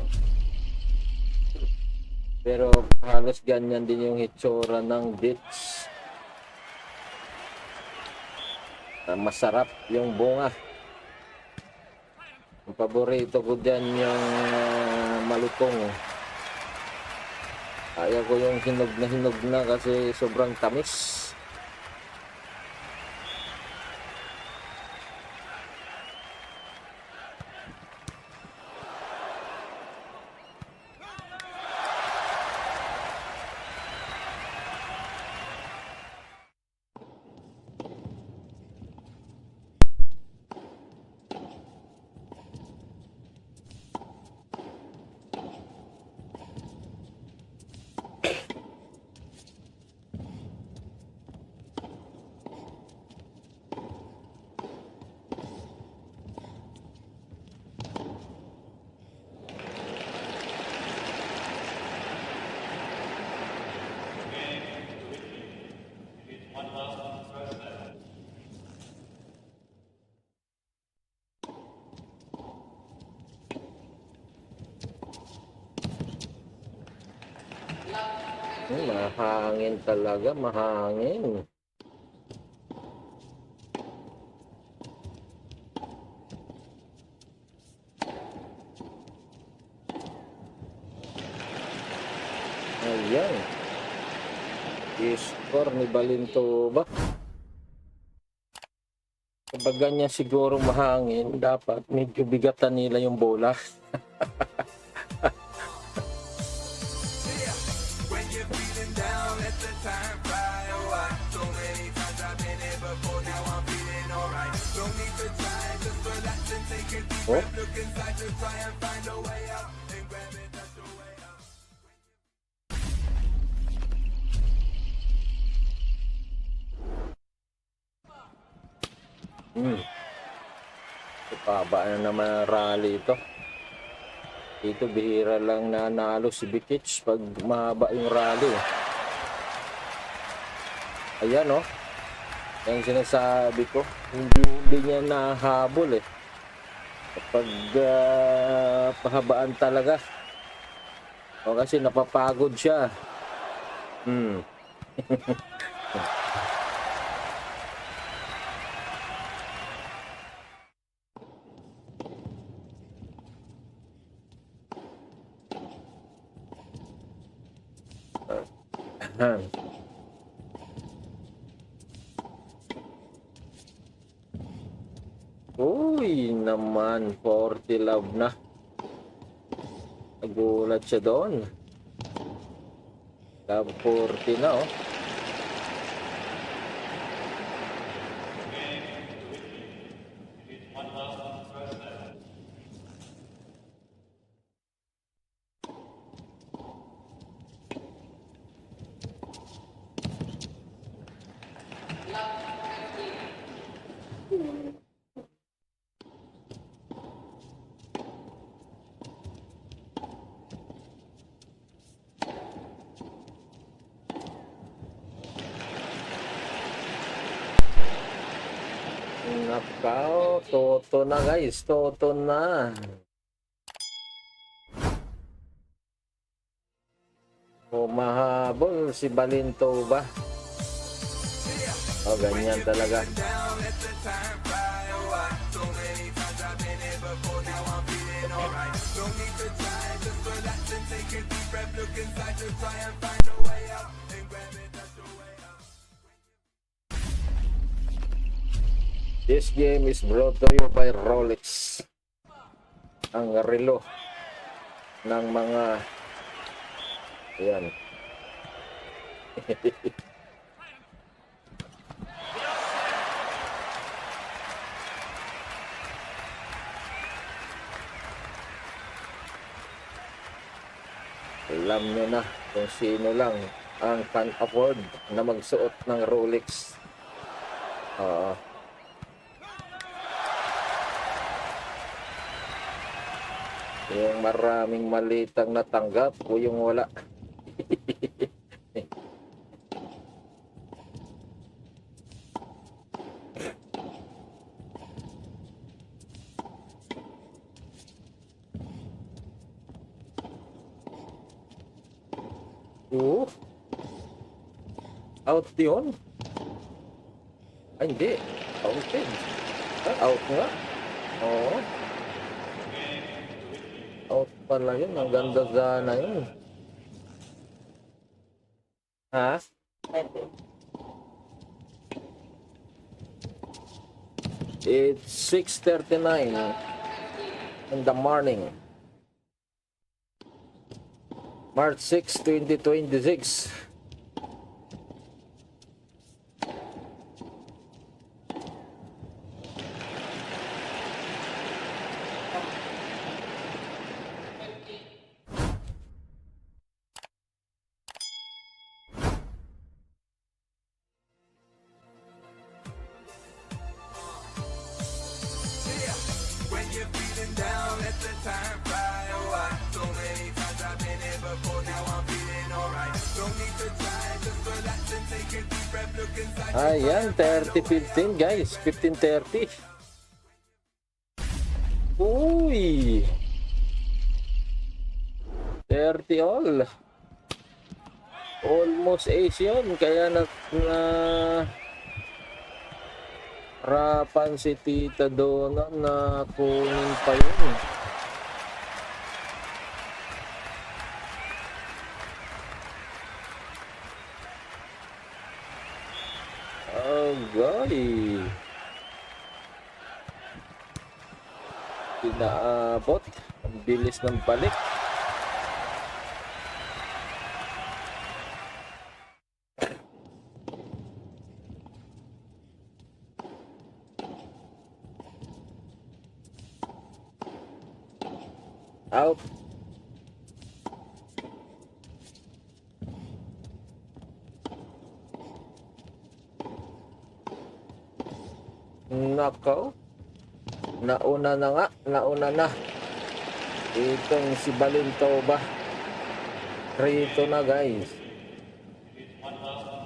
Pero halos ganyan din yung hitsura ng ditch. Masarap yung bunga. Ang paborito ko dyan yung malutong. Ayaw ko yung hinog na kasi sobrang tamis. Mahangin talaga, mahangin. Ayan. I-score ni Balintoba. Kapag ganyan siguro mahangin, dapat medyo bigatan nila yung bola. Oh? Paba na naman ang rally ito. Dito bihira lang nanalo si Bikic pag mahaba yung rally. Ayan, oh. Yung sinasabi ko, hindi niya nahabol eh. Kapag pahabaan talaga. O kasi napapagod siya. Uy, naman 40 love na. Nagulat siya doon. Love 40 na, oh. Nakaw, toto na guys, toto na. Mahabol si Balintoba. Ganyan talaga. This game is brought to you by Rolex. Ang relo ng mga ayan. Alam nyo na kung sino lang ang can afford na magsuot ng Rolex. Oo. Yung maraming malitang natanggap o yung wala. Oo. Out yun. Ay, hindi. Outed. Out nga. Oo. Out pala yun. Ang ganda sana yun. Ha? Pwede. It's 6:39 in the morning. March 6, 2026. When you're feeling down, let the time fly. Oh, so many times I've been here before, now I'm feeling alright. Don't need to try, just relax and take a deep breath, look inside. Ayan, 30-15 guys. 15-30. Uy! 30 all. Almost ace yun. Kaya na rapan si Tita Donna na kunin pa yun. Agay. Pinaabot. Ang bilis ng balik. Out. Nakaw. Nauna na nga. Nauna na. Itong si Balintoba. Rito na guys.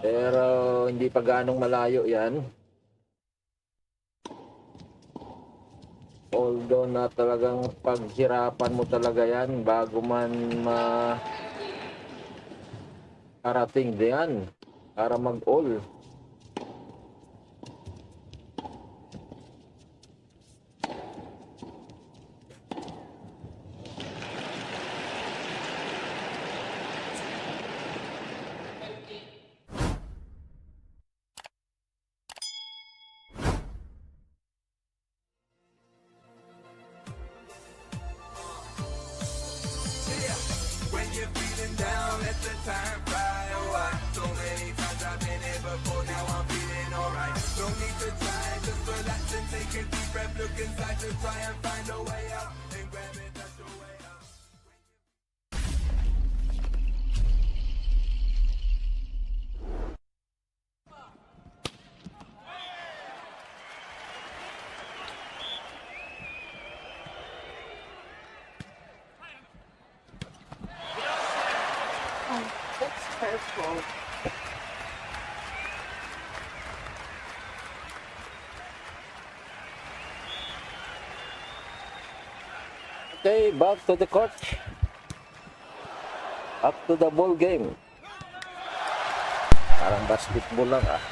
Pero hindi pa ganong malayo yan. Although na talagang paghirapan mo talaga yan bago man karating diyan para mag-all. When you're feeling down, let the time fly. Oh, so many times I've been here before, now I'm feeling alright. Don't need to try, just relax and take a deep breath, look inside to try and find a way out. And grab it, that's your way out. Oh, that's hurtful. Okay, back to the court. Up to the ball game. Parang basketball lang ah.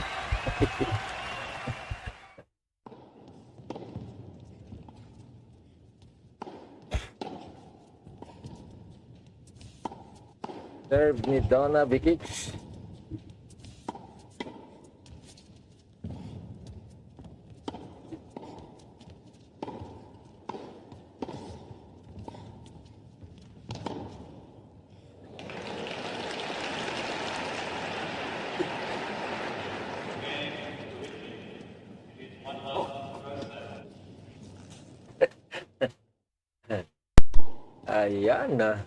Serve ni Donna Bikic. Ayan na.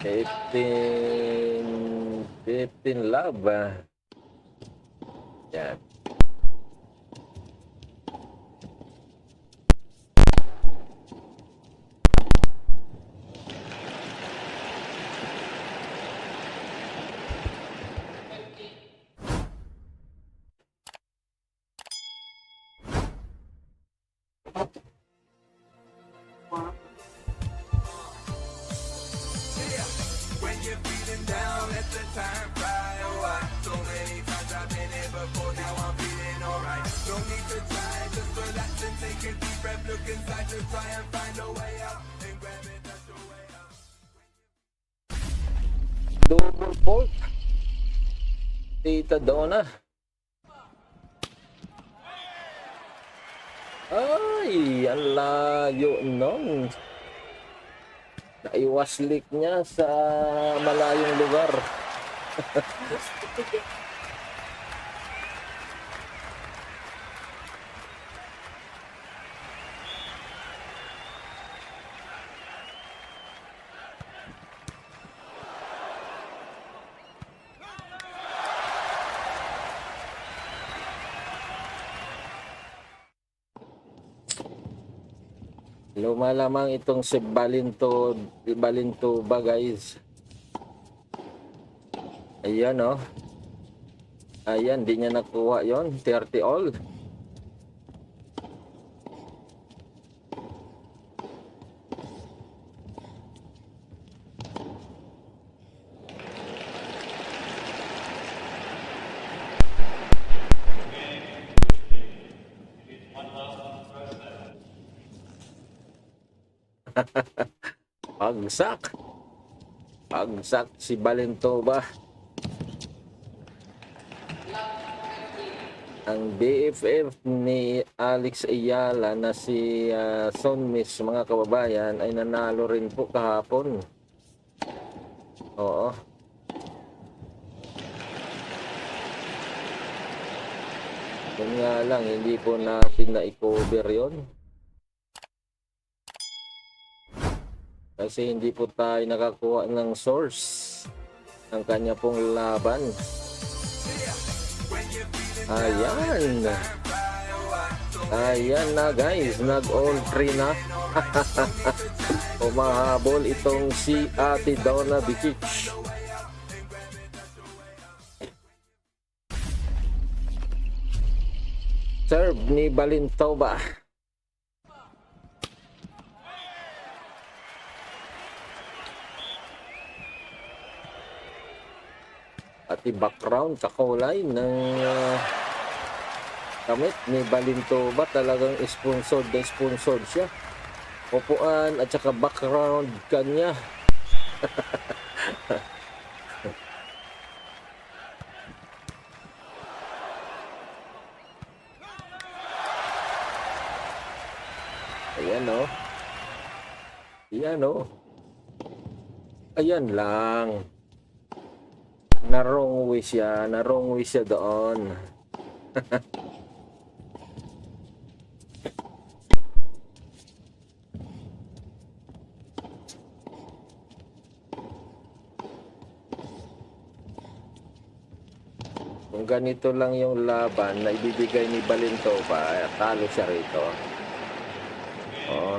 15 love. Yan. When you're feeling down, let the time fly away. So many times I've been here before, now I'm feeling alright. No need to try, just relax and take a deep breath. Look inside to try and find a way out. And grab it, that's your way out. Double fault. Tita Donna. Ay, ang layo nun. Naiwaslik niya sa malayong lugar. Lumalamang itong si Balintuba guys. Ayan oh. Ayan, di niya nakuha yon 30 all. Pagsak. Pagsak si Balintuba. Ang BFF ni Alex Ayala na si Sonmis, mga kababayan, ay nanalo rin po kahapon. Oo. Yun nga lang, hindi po natin na-cover yun. Kasi hindi po tayo nakakuha ng source ng kanya pong laban. Ayan. Ayan na guys, nag-all 3 na. Umahabol itong si Ate Donna Bikic. Serve ni Balintuba. At i-background kakulay ng kamit ni Balintuba, talagang sponsored na sponsored siya. Upuan at saka background kanya. Ayan o. Ayan o. Ayan lang. Na-wrong way siya doon. Kung ganito lang yung laban na ibibigay ni Balintuba, talo siya rito. Oo.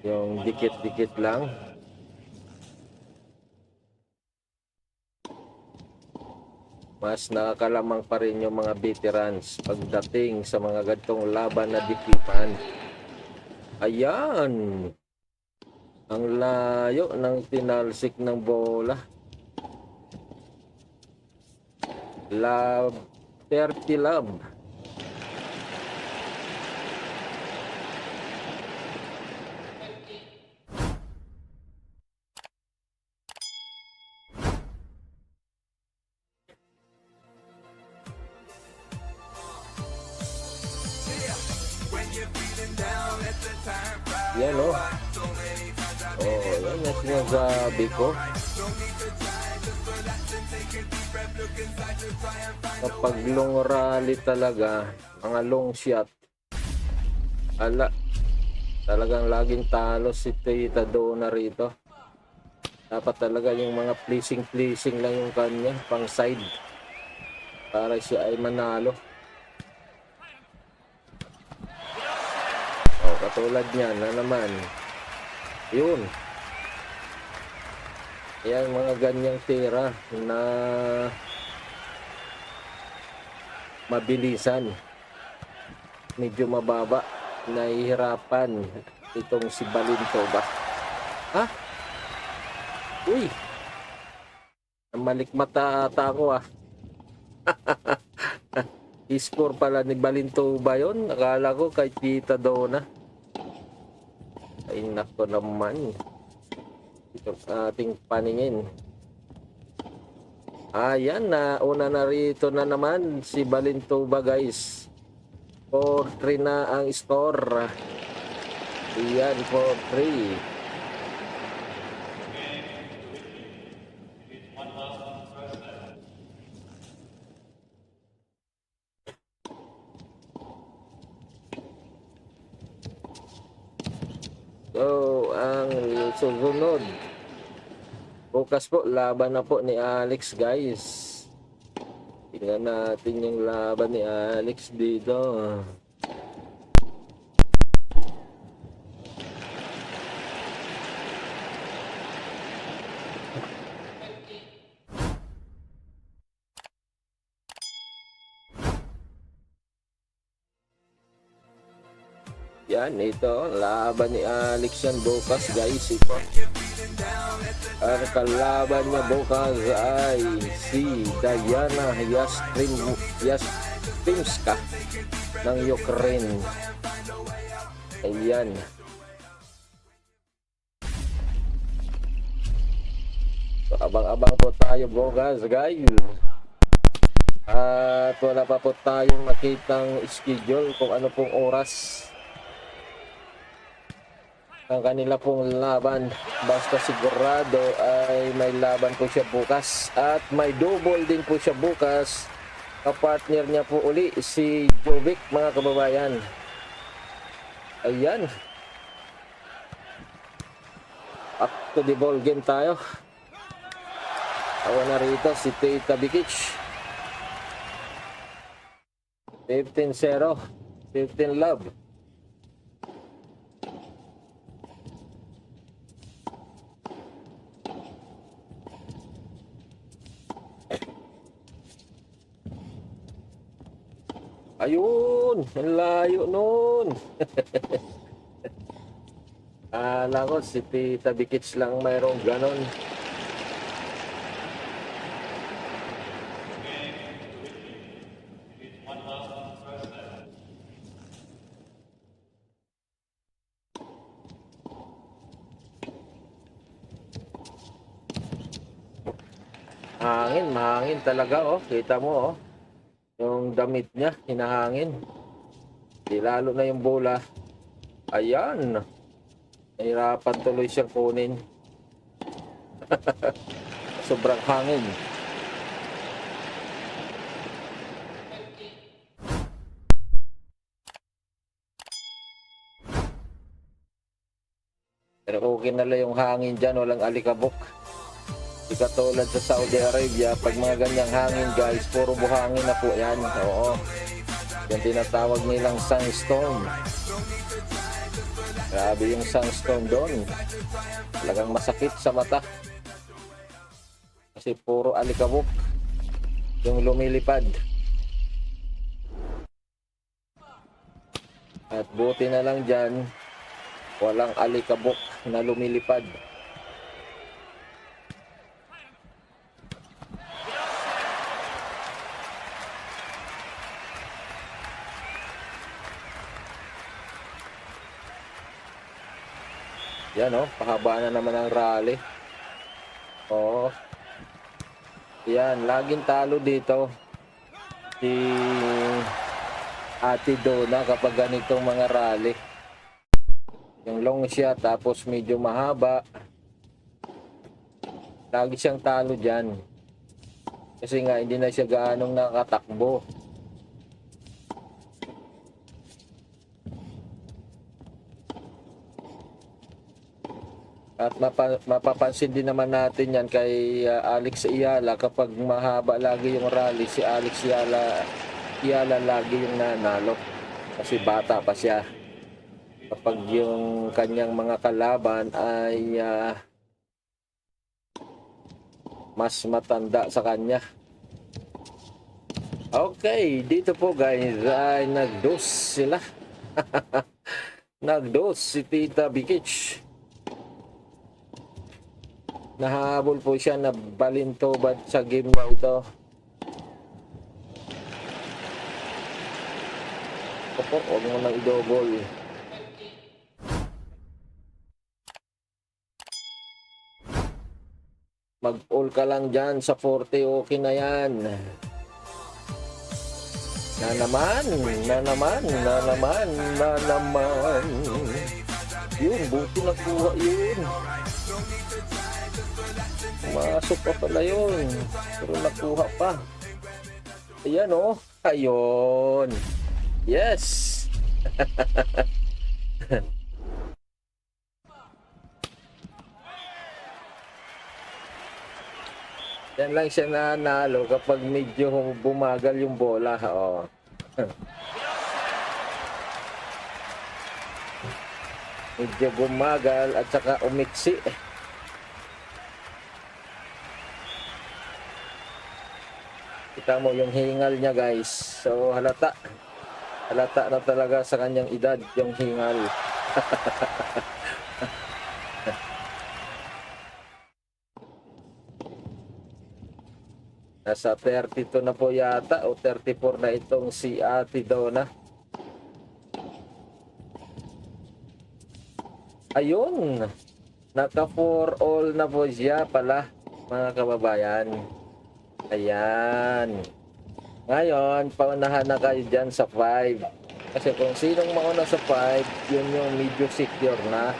Yung dikit-dikit lang. Mas nakakalamang pa rin yung mga veterans pagdating sa mga gantong laban na dikitan. Ayan. Ang layo ng tinalsik ng bola. Love, 30 love. Yan o. Yan yung sinasabi ko. Kapag long rally talaga, mga long shot, talagang laging talo si Tita Donna rito. Dapat talaga yung mga pleasing lang yung kanya, pang side. Para siya ay manalo. Oh, katulad niyan na naman. Yun. Yan mga ganyang tira na mabilisan. Medyo mababa. Nahihirapan itong si Balinto ba? Ha? Uy! Malikmata ata ako ah. I-score pala ni Balinto ba yun? Akala ko kay Tita Donna. Ay nako naman. Ito ating paningin. Ayan na. Una na rito na naman si Balinto ba guys. 4-3 na ang score. Ayan 4-3. So, ang susunod. Bukas po, laban na po ni Alex, guys. Tingnan natin yung laban ni Alex dito. Yan, ito. Laban ni Alex yan bukas, guys. Ito. Ang kalaban niya bukas ay si Diana Yastrimska ng Ukraine. Ayan. So, abang-abang po tayo bukas, guys. At wala pa po tayong makitang schedule kung ano pong oras ang kanila pong laban. Basta sigurado ay may laban po siya bukas. At may double din po siya bukas. Kapartner niya po uli si Jovic, mga kababayan. Ayan. Up to the ball game tayo. Awa na rito si Tita Bikic. 15-0. 15 love. Ayun, ang layo nun. Alam ko, si Tita Bikits lang mayroong ganon. Mahangin talaga, oh. Kita mo, oh. Yung damit niya, hinahangin. Di lalo na yung bola. Ayan. Nahirapan tuloy siyang kunin. Sobrang hangin. Pero okay na lang yung hangin dyan, walang alikabok. Di katulad sa Saudi Arabia, pag mga ganyang hangin guys, puro buhangin na po yan. Oo. Yung tinatawag nilang sunstorm. Grabe yung sunstorm doon. Talagang masakit sa mata. Kasi puro alikabok yung lumilipad. At buti na lang dyan, walang alikabok na lumilipad. Yan oh, pahaba na naman ang rally. Oh. Yan, laging talo dito si Ate Donna kapag ganitong mga rally. Yung long shot tapos medyo mahaba. Lagi siyang talo dyan. Kasi nga hindi na siya gaanong nakatakbo. At mapapansin din naman natin yan kay Alex Ayala, kapag mahaba lagi yung rally, si Alex Ayala lagi yung nanalo. Kasi bata pa siya. Kapag yung kanyang mga kalaban ay mas matanda sa kanya. Okay, dito po guys ay nag-dose sila. Nag-dose si Tita Bikich. Nahabol po siya na balintobad sa game na ito. Opo, huwag mo nang i-double. Mag-all ka lang dyan sa 40, okay na yan. Na naman. Yun, buti nakuha yun. Masok pa pala yun. Pero nakuha pa. Ayan o. Ayun. Yes. Yan lang siya nanalo kapag medyo bumagal yung bola. Oh. Medyo bumagal at saka umiksi. Kita mo yung hingal niya guys. So halata. Halata na talaga sa kanyang edad yung hingal. Nasa 32 na po yata o 34 na itong si Ate Donna. Ayun. Naka 4 all na po siya pala, mga kababayan. Ayan. Ngayon, paunahan na kayo dyan sa 5. Kasi kung sinong mauna sa 5, yun yung medyo secure na.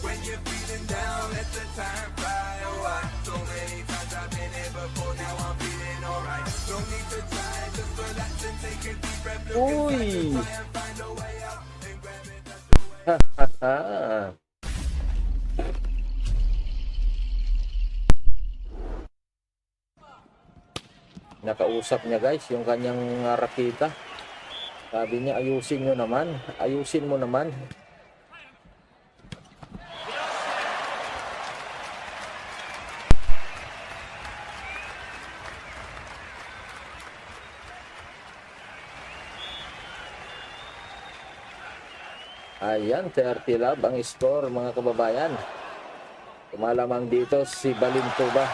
When you're feeling down, let the time fly away. So many times I've been here before, now I'm feeling alright. No need to try, just relax and take a deep breath. Look inside, just try and find a way out. And grab it, that's the way. Nakausap niya guys yung kanyang rakita. Sabi niya, ayusin nyo naman. Ayusin mo naman. Ayan, 30 love ang score mga kababayan. Kumalamang dito si Balintuba.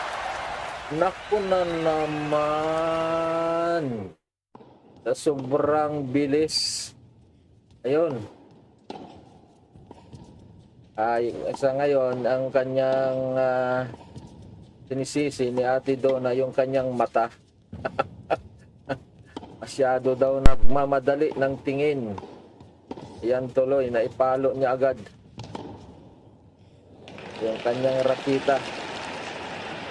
Naku na naman. Sa sobrang bilis. Ayun. Ay, sa ngayon, ang kanyang sinisisi ni Ate Donna yung kanyang mata. Masyado daw nagmamadali ng tingin. Yan tuloy, naipalo niya agad yung kanyang rakita.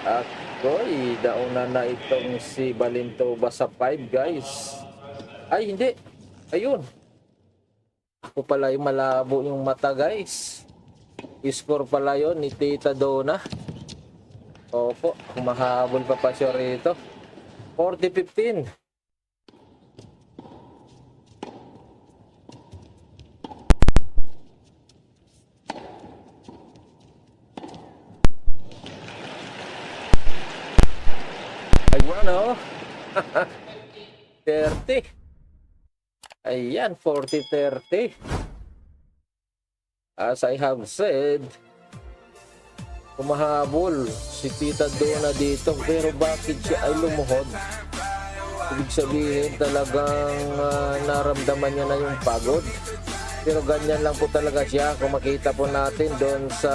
At koy, dauna na itong si Balintuba sa 5 guys. Ay hindi, ayun, ako pala yung malabo yung mata guys. Score pala yun ni Tita Donna. Opo, kumahabol pa siya rito. 40-15. Ano? 30. Ayan, 40-30. As I have said, Humahabol si Tita Donna dito, pero bakit siya ay lumuhod? Ibig sabihin talagang naramdaman niya na yung pagod. Pero ganyan lang po talaga siya. Kung makita po natin doon sa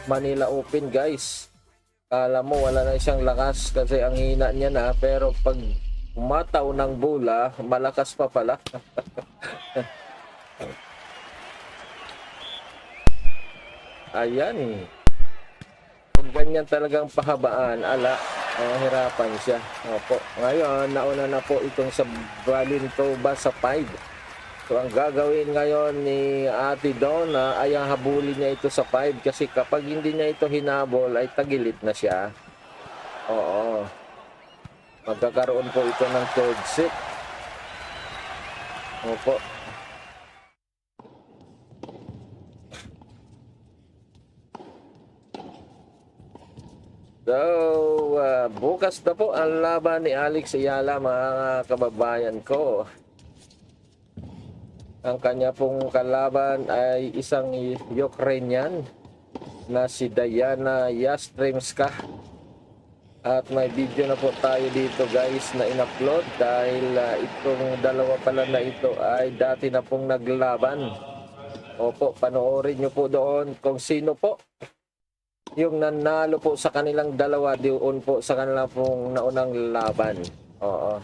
Manila Open, guys. Kala mo wala na siyang lakas kasi ang hina niya na. Pero pag umataw ng bola, malakas pa pala. Ayan. Kung ganyan talagang pahabaan, hirapan siya. Opo. Ngayon, nauna na po itong sa Balintoba sa 5. So, ang gagawin ngayon ni Ate Donna ay ang habulin niya ito sa 5 kasi kapag hindi niya ito hinabol ay tagilid na siya. Oo. Magkakaroon po ito ng third set. Opo. So, bukas na po ang laban ni Alex Ayala, mga kababayan ko. Ang kanya pong kalaban ay isang Ukrainian na si Diana Yastremska. At may video na po tayo dito, guys, na in-upload dahil itong dalawa pala na ito ay dati na pong naglaban. Opo, panoorin nyo po doon kung sino po yung nanalo po sa kanilang dalawa doon po sa kanilang pong naunang laban. Oo.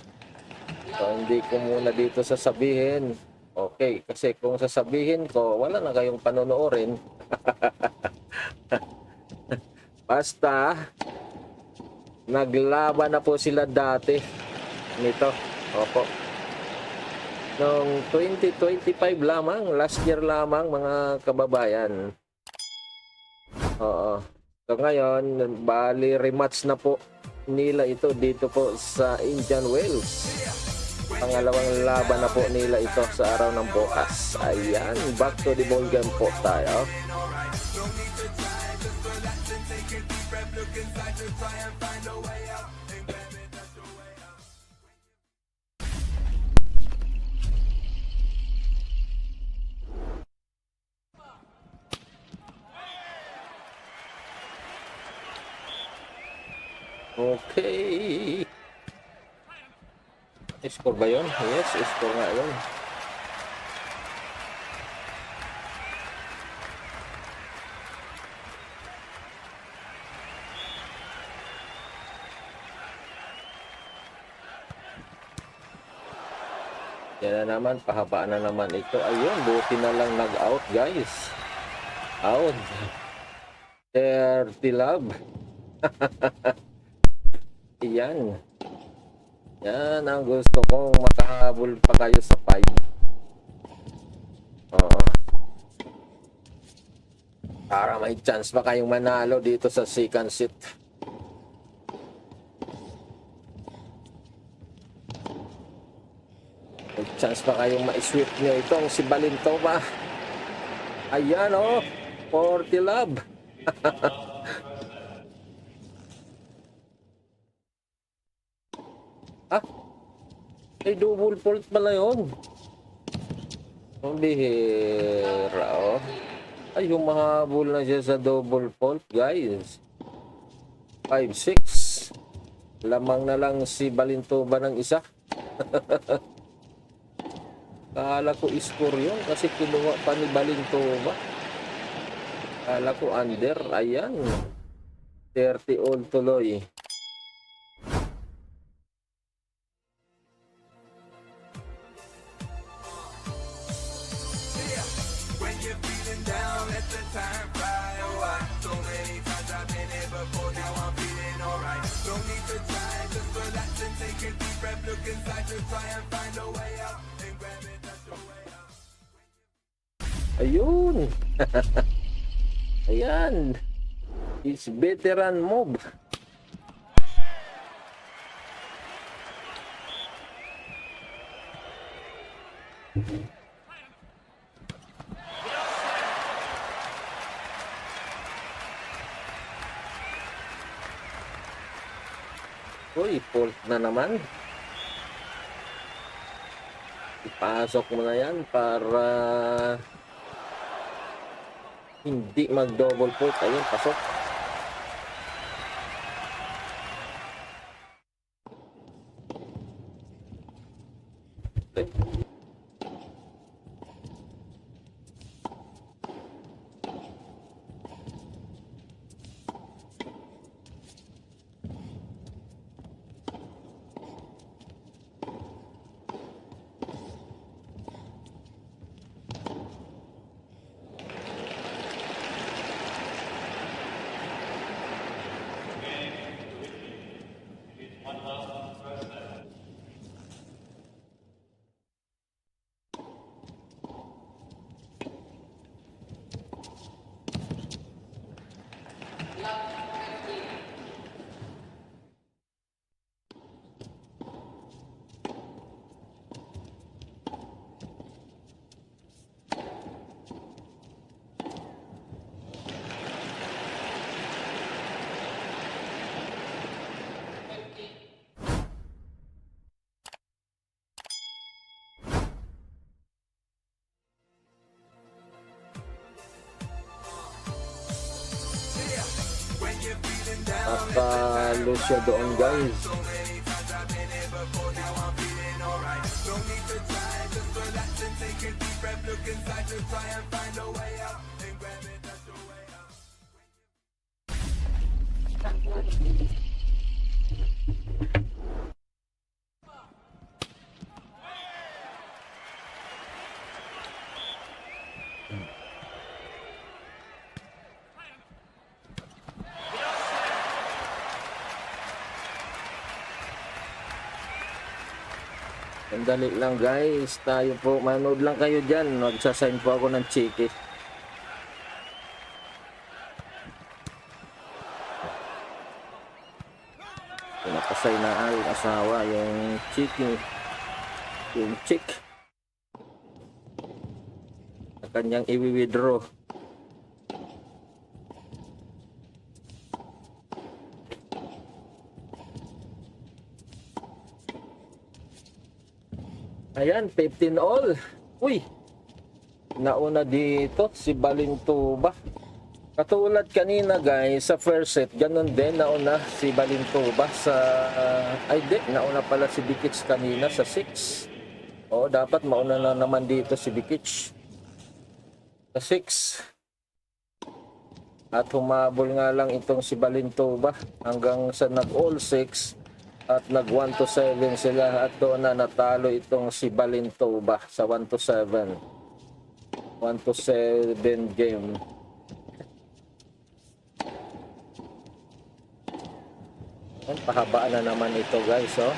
So, hindi ko muna dito sasabihin. Okay, kasi kung sasabihin ko, wala na kayong panonoorin. Basta, naglaban na po sila dati nito. Opo. Noong 2025 lamang, last year lamang, mga kababayan. Oo. So ngayon, bali rematch na po nila ito dito po sa Indian Wells. Pangalawang laban na po nila ito sa araw ng bukas. Ayan, back to the ball game po tayo. Okay. Score ba yun? Yes, score nga yun. Yan na naman, pahabaan na naman ito. Ayun, buti na lang nag-out, guys. Out. 30 love. Yan. Yan ang gusto kong makahabol pa kayo sa 5. Oo. Para may chance pa kayong manalo dito sa second set. May chance pa kayong ma-sweep nyo itong si Balintoba. Ayan o. 40 love. Ah, ay double fault pala yun. Ang bihira, oh. Ay, humahabol na siya sa double fault, guys. 5-6. Lamang na lang si Balintoba ng isa. Kala ko score yun kasi kinuha pa ni Balintoba. Kala ko under. Ayan. 30 all tuloy. Ayun. Ayan. It's veteran move. Uy, fault na naman. Ipasok mo na yan para hindi mag-double fault. Ayun, pasok. Nakalo siya doon, guys. Sandali lang, guys. Tayo po, manood lang kayo dyan. Magsasign po ako ng chiki. Pinapasay na ang asawa yung chiki. Yung chick. Na kanyang i-withdraw. Ayan, 15 all. Uy, nauna dito si Balintuba. Katulad kanina, guys, sa first set, ganun din, nauna si Balintuba sa... nauna pala si Bikits kanina sa 6. O, dapat mauna na naman dito si Bikits sa 6. At humabol nga lang itong si Balintuba hanggang sa nag-all 6. At nag 1-7 sila at doon na natalo itong si Balintuba sa 1-7. 1-7 game. Pahabaan na naman ito, guys, oh.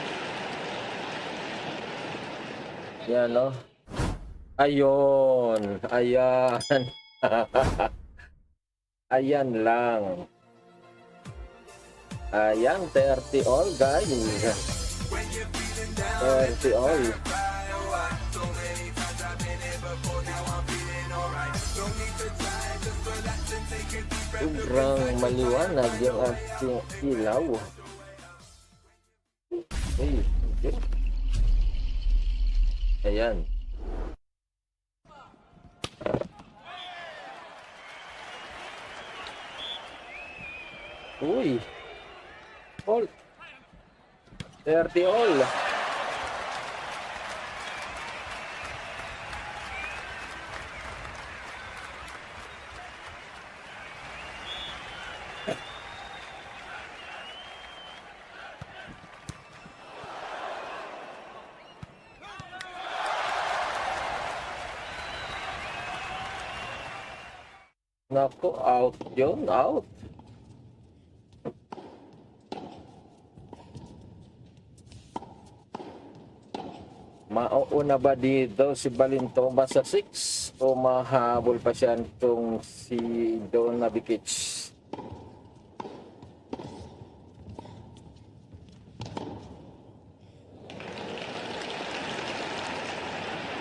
Yan, oh. Ayun. Ayan. Ayan lang. Ayan, 30 all, guys. 30 all. Sobrang maliwanag yung ating ilaw. Okay. Ayan. Uy. All. 30 all. Nako, out yun, out. Mauuna ba dito si Balintuba sa 6 o mahabol pa siya itong si Donna Bikic?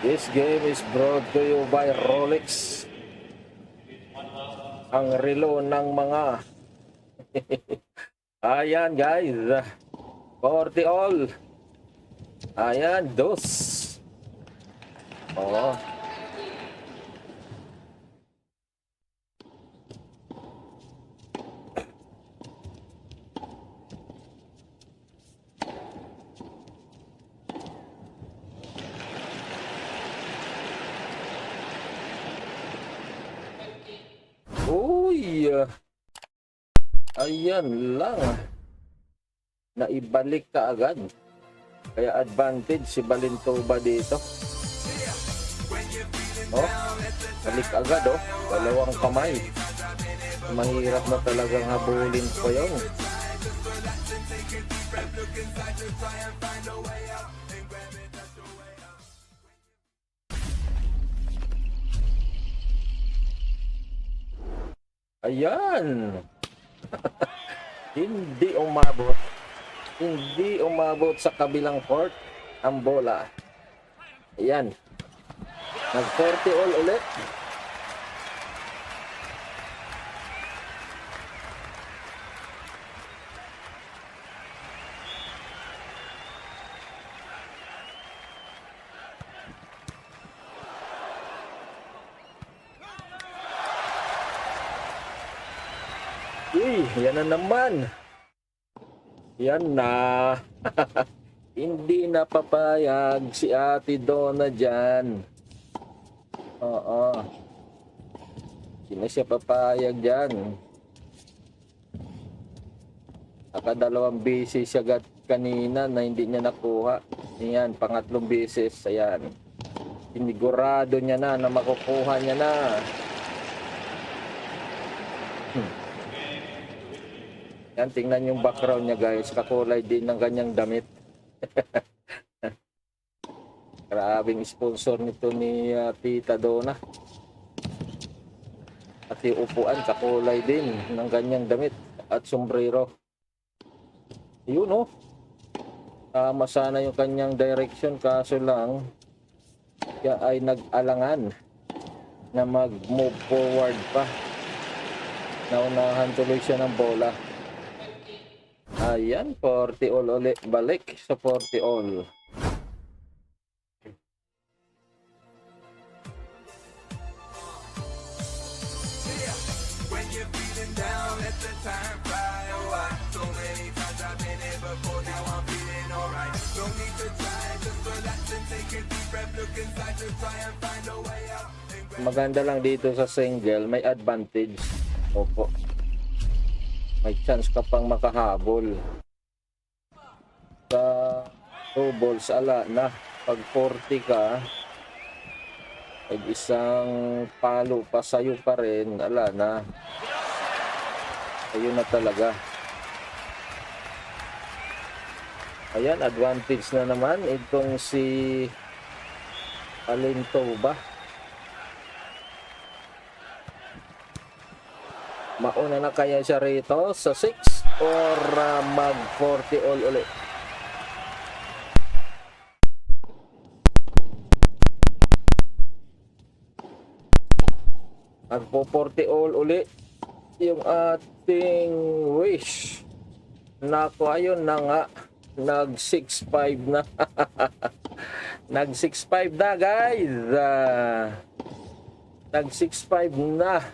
This game is brought to you by Rolex. Ang relo ng mga ayan, guys. 40 all. Ayan, dos. Oh. Uy. Ayan lang. Naibalik ka agad. Kaya advantage si Balintuba dito. Oh, balik agad, oh. Dalawang kamay. Mahirap na talagang habulin ko yun. Ayan. Hindi umabot. Hindi umabot sa kabilang court ang bola. Ayan. Nag 40 all ulit. Uy, yan na naman. Yan na. Hindi na papayag si Ate Donna dyan. Oo. Hindi na siya papayag dyan. Nakadalawang beses siya kanina na hindi niya nakuha. Ayan, pangatlong beses. Ayan. Sinigurado niya na makukuha niya na. Yan, tingnan yung background niya guys. Kakulay din ng kanyang damit. Grabing sponsor nito ni Tita Donna. At yung upuan, kakulay din ng kanyang damit at sombrero. Yun oh. Tama sana yung kanyang direction, kaso lang siya ay nag-alangan na mag-move forward pa. Naunahan tuloy siya ng bola. Ayan, 40 all ulit. Balik sa 40 all. When you're feeling down, let the time fly away. So many times I've been here before, now I'm feeling alright. No need to try, just relax and take a deep breath. Look inside to try and find a way out. Maganda lang dito sa single, may advantage. Opo. May chance ka pang makahabol. Sa doubles, ala na. Pag 40 ka, pag isang palo pa sa'yo pa rin, ala na. Ayun na talaga. Ayan, advantage na naman itong si Alinto ba? Mauna na kaya siya rito sa 6 or mag 40 all ulit? Magpo 40 all ulit yung ating wish. Nako, ayun na nga. Nag 6-5 na. Nag 6-5 na guys. Nag 6-5 na.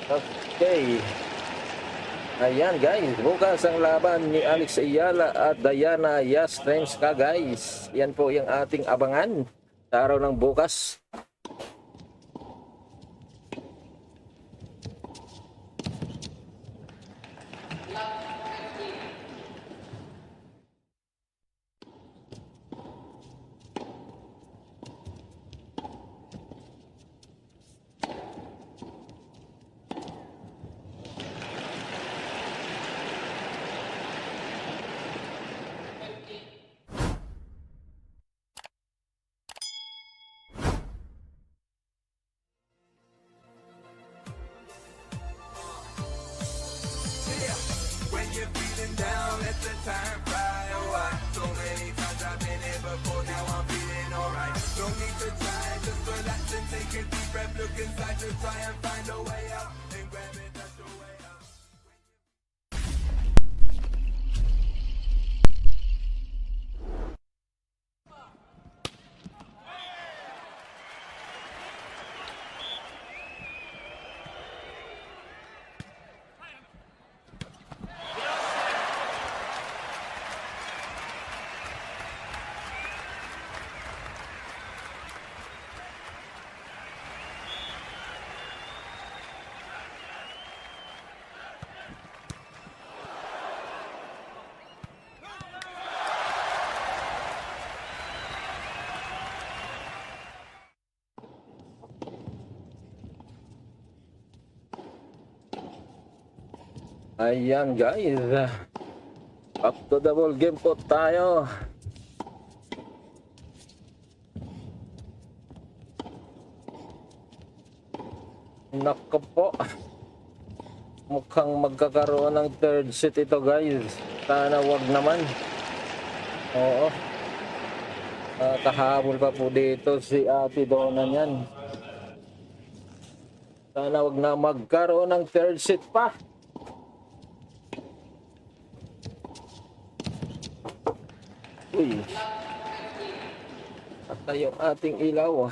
Okay. Ayan guys, bukas ang laban ni Alex Ayala at Diana Yastrenska guys. Yan po yung ating abangan sa araw ng bukas. When you're feeling down, let the time fly away. So many times I've been here before, now I'm feeling alright. No need to try, just relax and take a deep breath. Look inside to try and find a way out. And grab it, that's the way out. Ayan guys. Back to the ball game po tayo. Nako po. Mukhang magkakaroon ng third set ito guys. Sana wag naman. Oo. Kahabol pa po dito si Ate Donna niyan. Sana wag na magkaroon ng third set pa. Uy. Patay yung ating ilaw.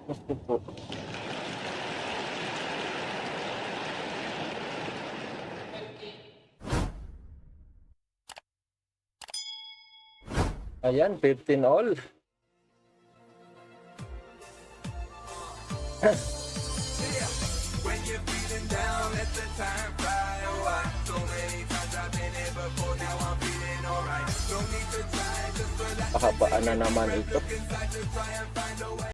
Naku po. Ayan, 15 all. When you're feeling down, let the time fly away. So many times I've been here before, now I'm feeling alright. No need to try, just relax. Pahabaan na naman ito. Look inside to try and find a way.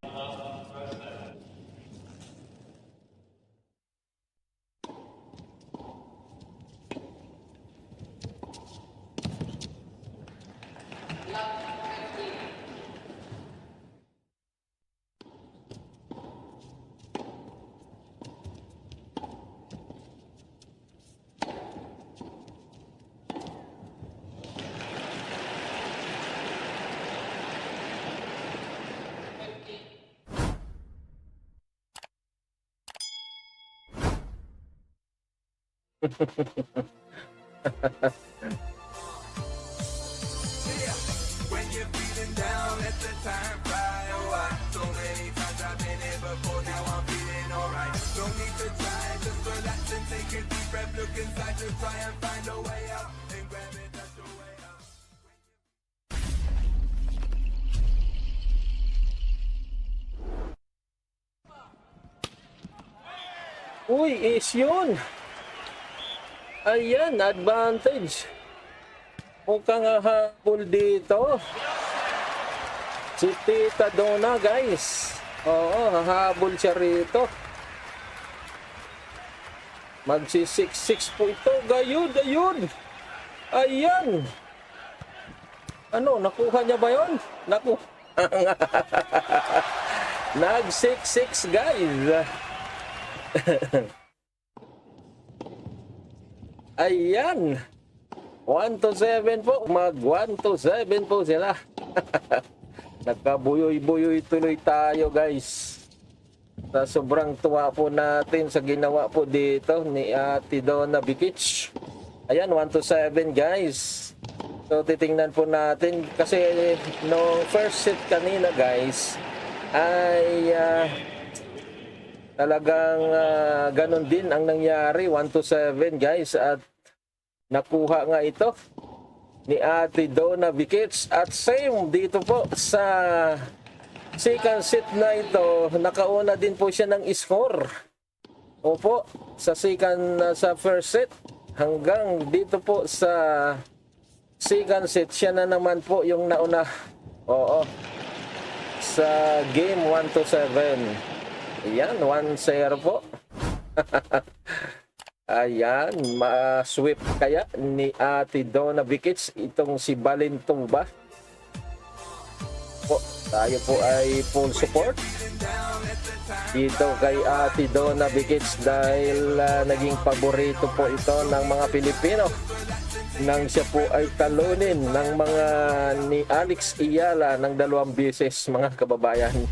When you're feeling down, let the time fly away. So many times I've been here before, now I'm feeling alright. No need to try, just relax and take a deep breath. Look inside to try and find a way out. And grab it, that's the way out. Uy, is yun. Ayan, advantage. Mukhang habol dito. Si Tita Donna, guys. Oo, hahabol siya rito. Magsi-6-6 po ito. Gayud, ayun. Ayan. Ano, nakuha niya ba yun? Nag-6-6, guys. Ayan. 1-7 po. Mag 1-7 po sila. Nagkabuyoy-buyoy tuloy tayo, guys. Sa sobrang tuwa po natin sa ginawa po dito ni Ate Donna Bikic. Ayan, 1-7, guys. So titingnan po natin kasi no first set kanina, guys, ay talagang ganun din ang nangyari, 1-7, guys, at nakuha nga ito ni Ate Donna Bikic. At same dito po sa second set na ito, nakauna din po siya ng score. Opo, sa first set hanggang dito po sa second set, siya na naman po yung nauna. Oo, sa game 1-7. Ayan, 1-0 po. Ayan, ma-sweep kaya ni Ate Donna Bikic itong si Balintuba. Po, tayo po ay full support dito kay Ate Donna Bikic dahil naging paborito po ito ng mga Pilipino nang siya po ay talunin ng mga ni Alex Iyala ng 2 beses, mga kababayan.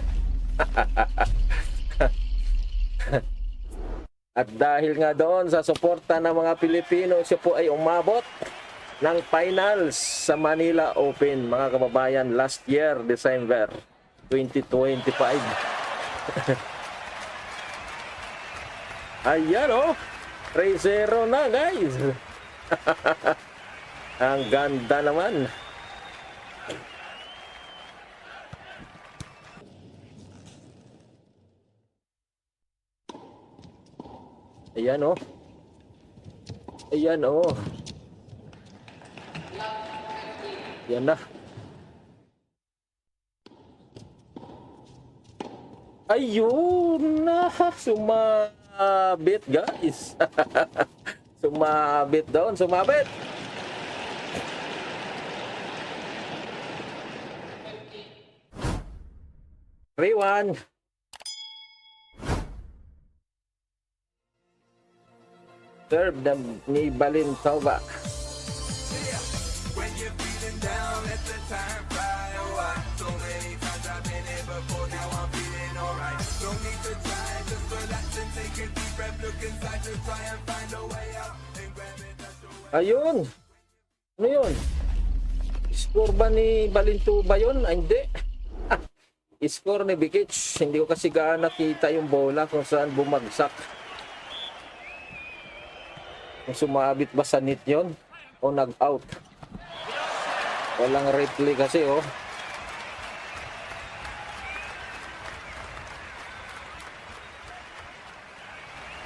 At dahil nga doon sa suporta ng mga Pilipino, siya po ay umabot ng finals sa Manila Open, mga kababayan, last year, December 2025. Ayan, oh, 3-0 na, guys. Ang ganda naman. Ayan, oh. Ayan, oh. Yan na. Ayun na. Sumabit, guys. Sumabit doon. Sumabit. 3-1. Serve ni Balintova. When you're feeling down, let the time fly away. So many times I've been here before, now I'm feeling alright. No need to try, just relax and take a deep breath. Look inside to try and find a way out. And grab it, that's the way. Ayun. Ano yun? Score ba ni Balintova yun? Ay, hindi. Score ni Bikic. Hindi ko kasi gaano nakita yung bola kung saan bumagsak. Kung sumabit ba sa net yun o nag-out. Walang replay kasi oh.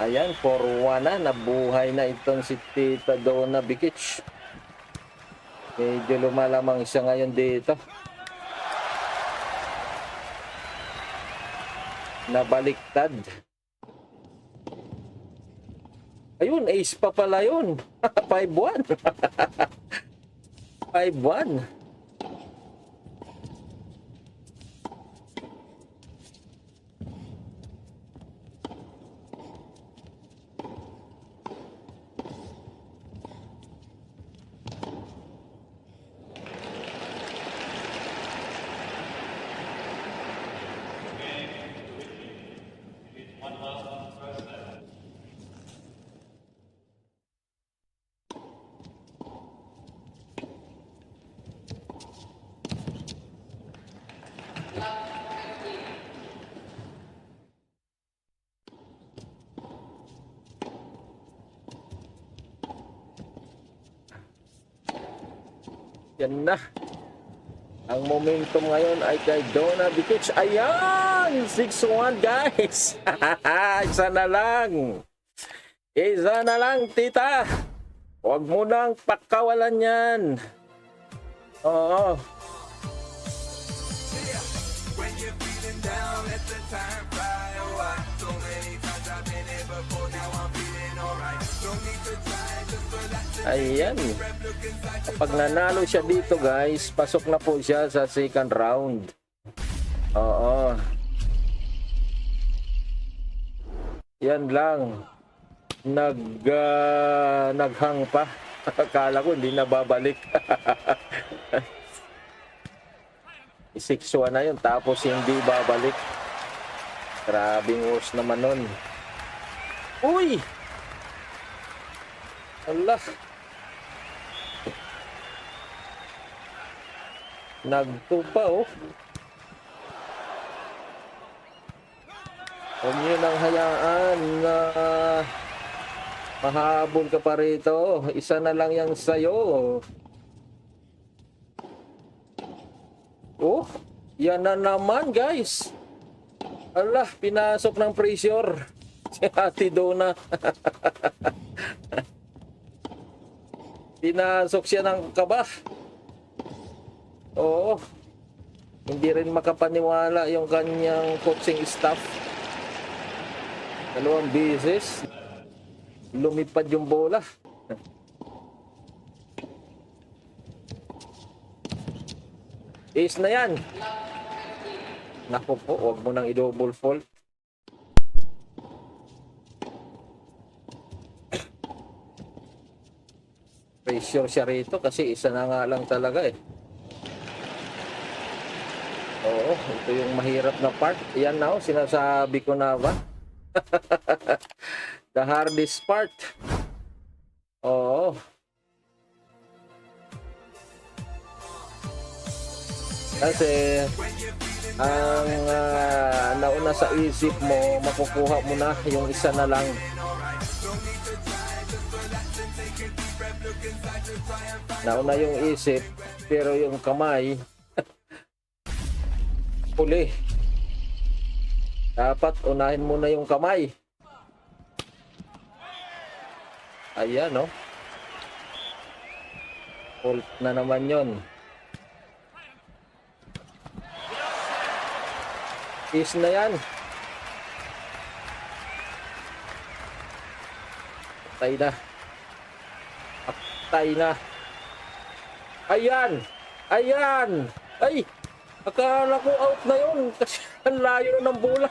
Ayan, 4-1 na. Nabuhay na itong si Tita Donna Bikic. Medyo lumalamang siya ngayon dito. Nabaliktad. Ayun, ace pa pala yun. 5-1. 5-1. Yan na. Ang momentum ngayon ay kay Donna Bikic. Ayan! 6-1 guys! Isa na lang. Isa na lang, tita. Huwag mo nang pakawalan yan. Oo. When you're feeling down, let the time fly away. So many times I've been here before, now I'm feeling alright. No need to try, just relax and Ayan. look inside to Pag nanalo siya dito guys, pasok na po siya sa second round. Oo. Yan lang. Naghang pa. Akala ko hindi na babalik. 6-1 na yun, tapos hindi babalik. Grabing worse naman nun. Uy! Allah! Nagtupa oh. Huwag niyo nang hayaan na mahabol ka pa rito. Isa na lang yan sa'yo. Oh, yan na naman guys. Allah, pinasok ng pressure si Ate Donna. Pinasok siya ng kaba. Oo. Hindi rin makapaniwala yung kanyang coaching staff. Dalawang beses lumipad yung bola. Ace na yan. Naku po, huwag mo nang i-double fault. Pressure siya rito kasi isa na nga lang talaga eh. Oo, ito yung mahirap na part. Yan na, sinasabi ko na ba? The hardest part. Oo. Kasi ang nauna sa isip mo, makukuha mo na yung isa na lang. Nauna yung isip, pero yung kamay, huli. Dapat unahin mo na yung kamay. Ayan, no? Fault na naman yon. Is na yan. Patay na. Patay na. Ayan! Ayan! Ay! Akala ko out na yun kasi ang layo na ng bola.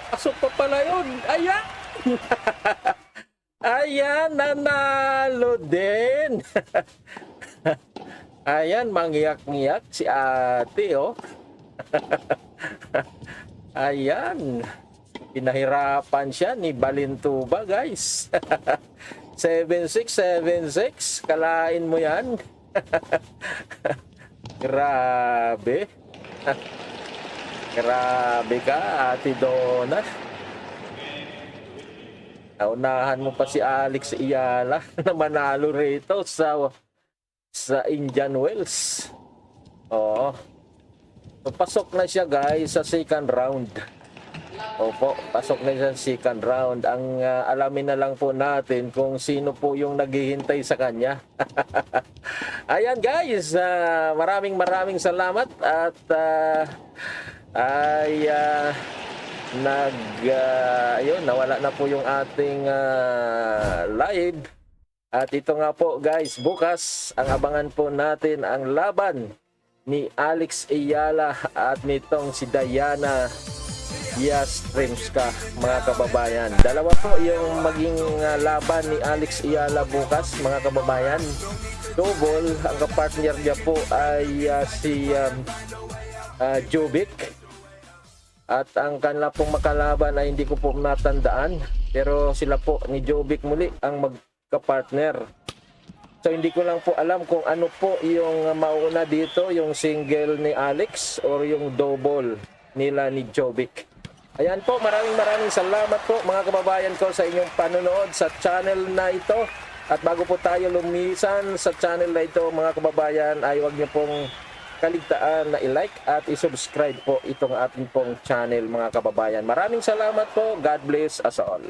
Pasok pa pala yun. Ayan! Ayan, nanalo din. Ayan, mangyak-ngyak si ate, oh. Ayan. Pinahirapan siya ni Balintuba, guys. 7-6, 7-6. Kalain mo yan. Grabe. Grabe ka, Ate Donna. Naunahan mo pa si Alex Iyala na manalo rito sa Indian Wells. Oo. So, pasok na siya, guys, sa second round. Opo, pasok na siya sa second round. Ang alamin na lang po natin kung sino po yung naghihintay sa kanya. Ayan, guys, maraming salamat at ayun, nawala na po yung ating live. At ito nga po, guys, bukas ang abangan po natin ang laban ni Alex Iyala at nitong si Diana Yastremska, mga kababayan. Dalawa po yung maging laban ni Alex Iyala bukas, mga kababayan. Double, ang kapartner niya po ay si Jovic. At ang kanila pong makalaban ay hindi ko po natandaan. Pero sila po ni Jovic muli ang magkapartner. So hindi ko lang po alam kung ano po yung mauna dito, yung single ni Alex or yung double nila ni Jovic. Ayan po, maraming salamat po mga kababayan ko sa inyong panonood sa channel na ito. At bago po tayo lumisan sa channel na ito, mga kababayan, ay huwag niyo pong kaligtaan na i-like at i-subscribe po itong ating pong channel, mga kababayan. Maraming salamat po. God bless us all.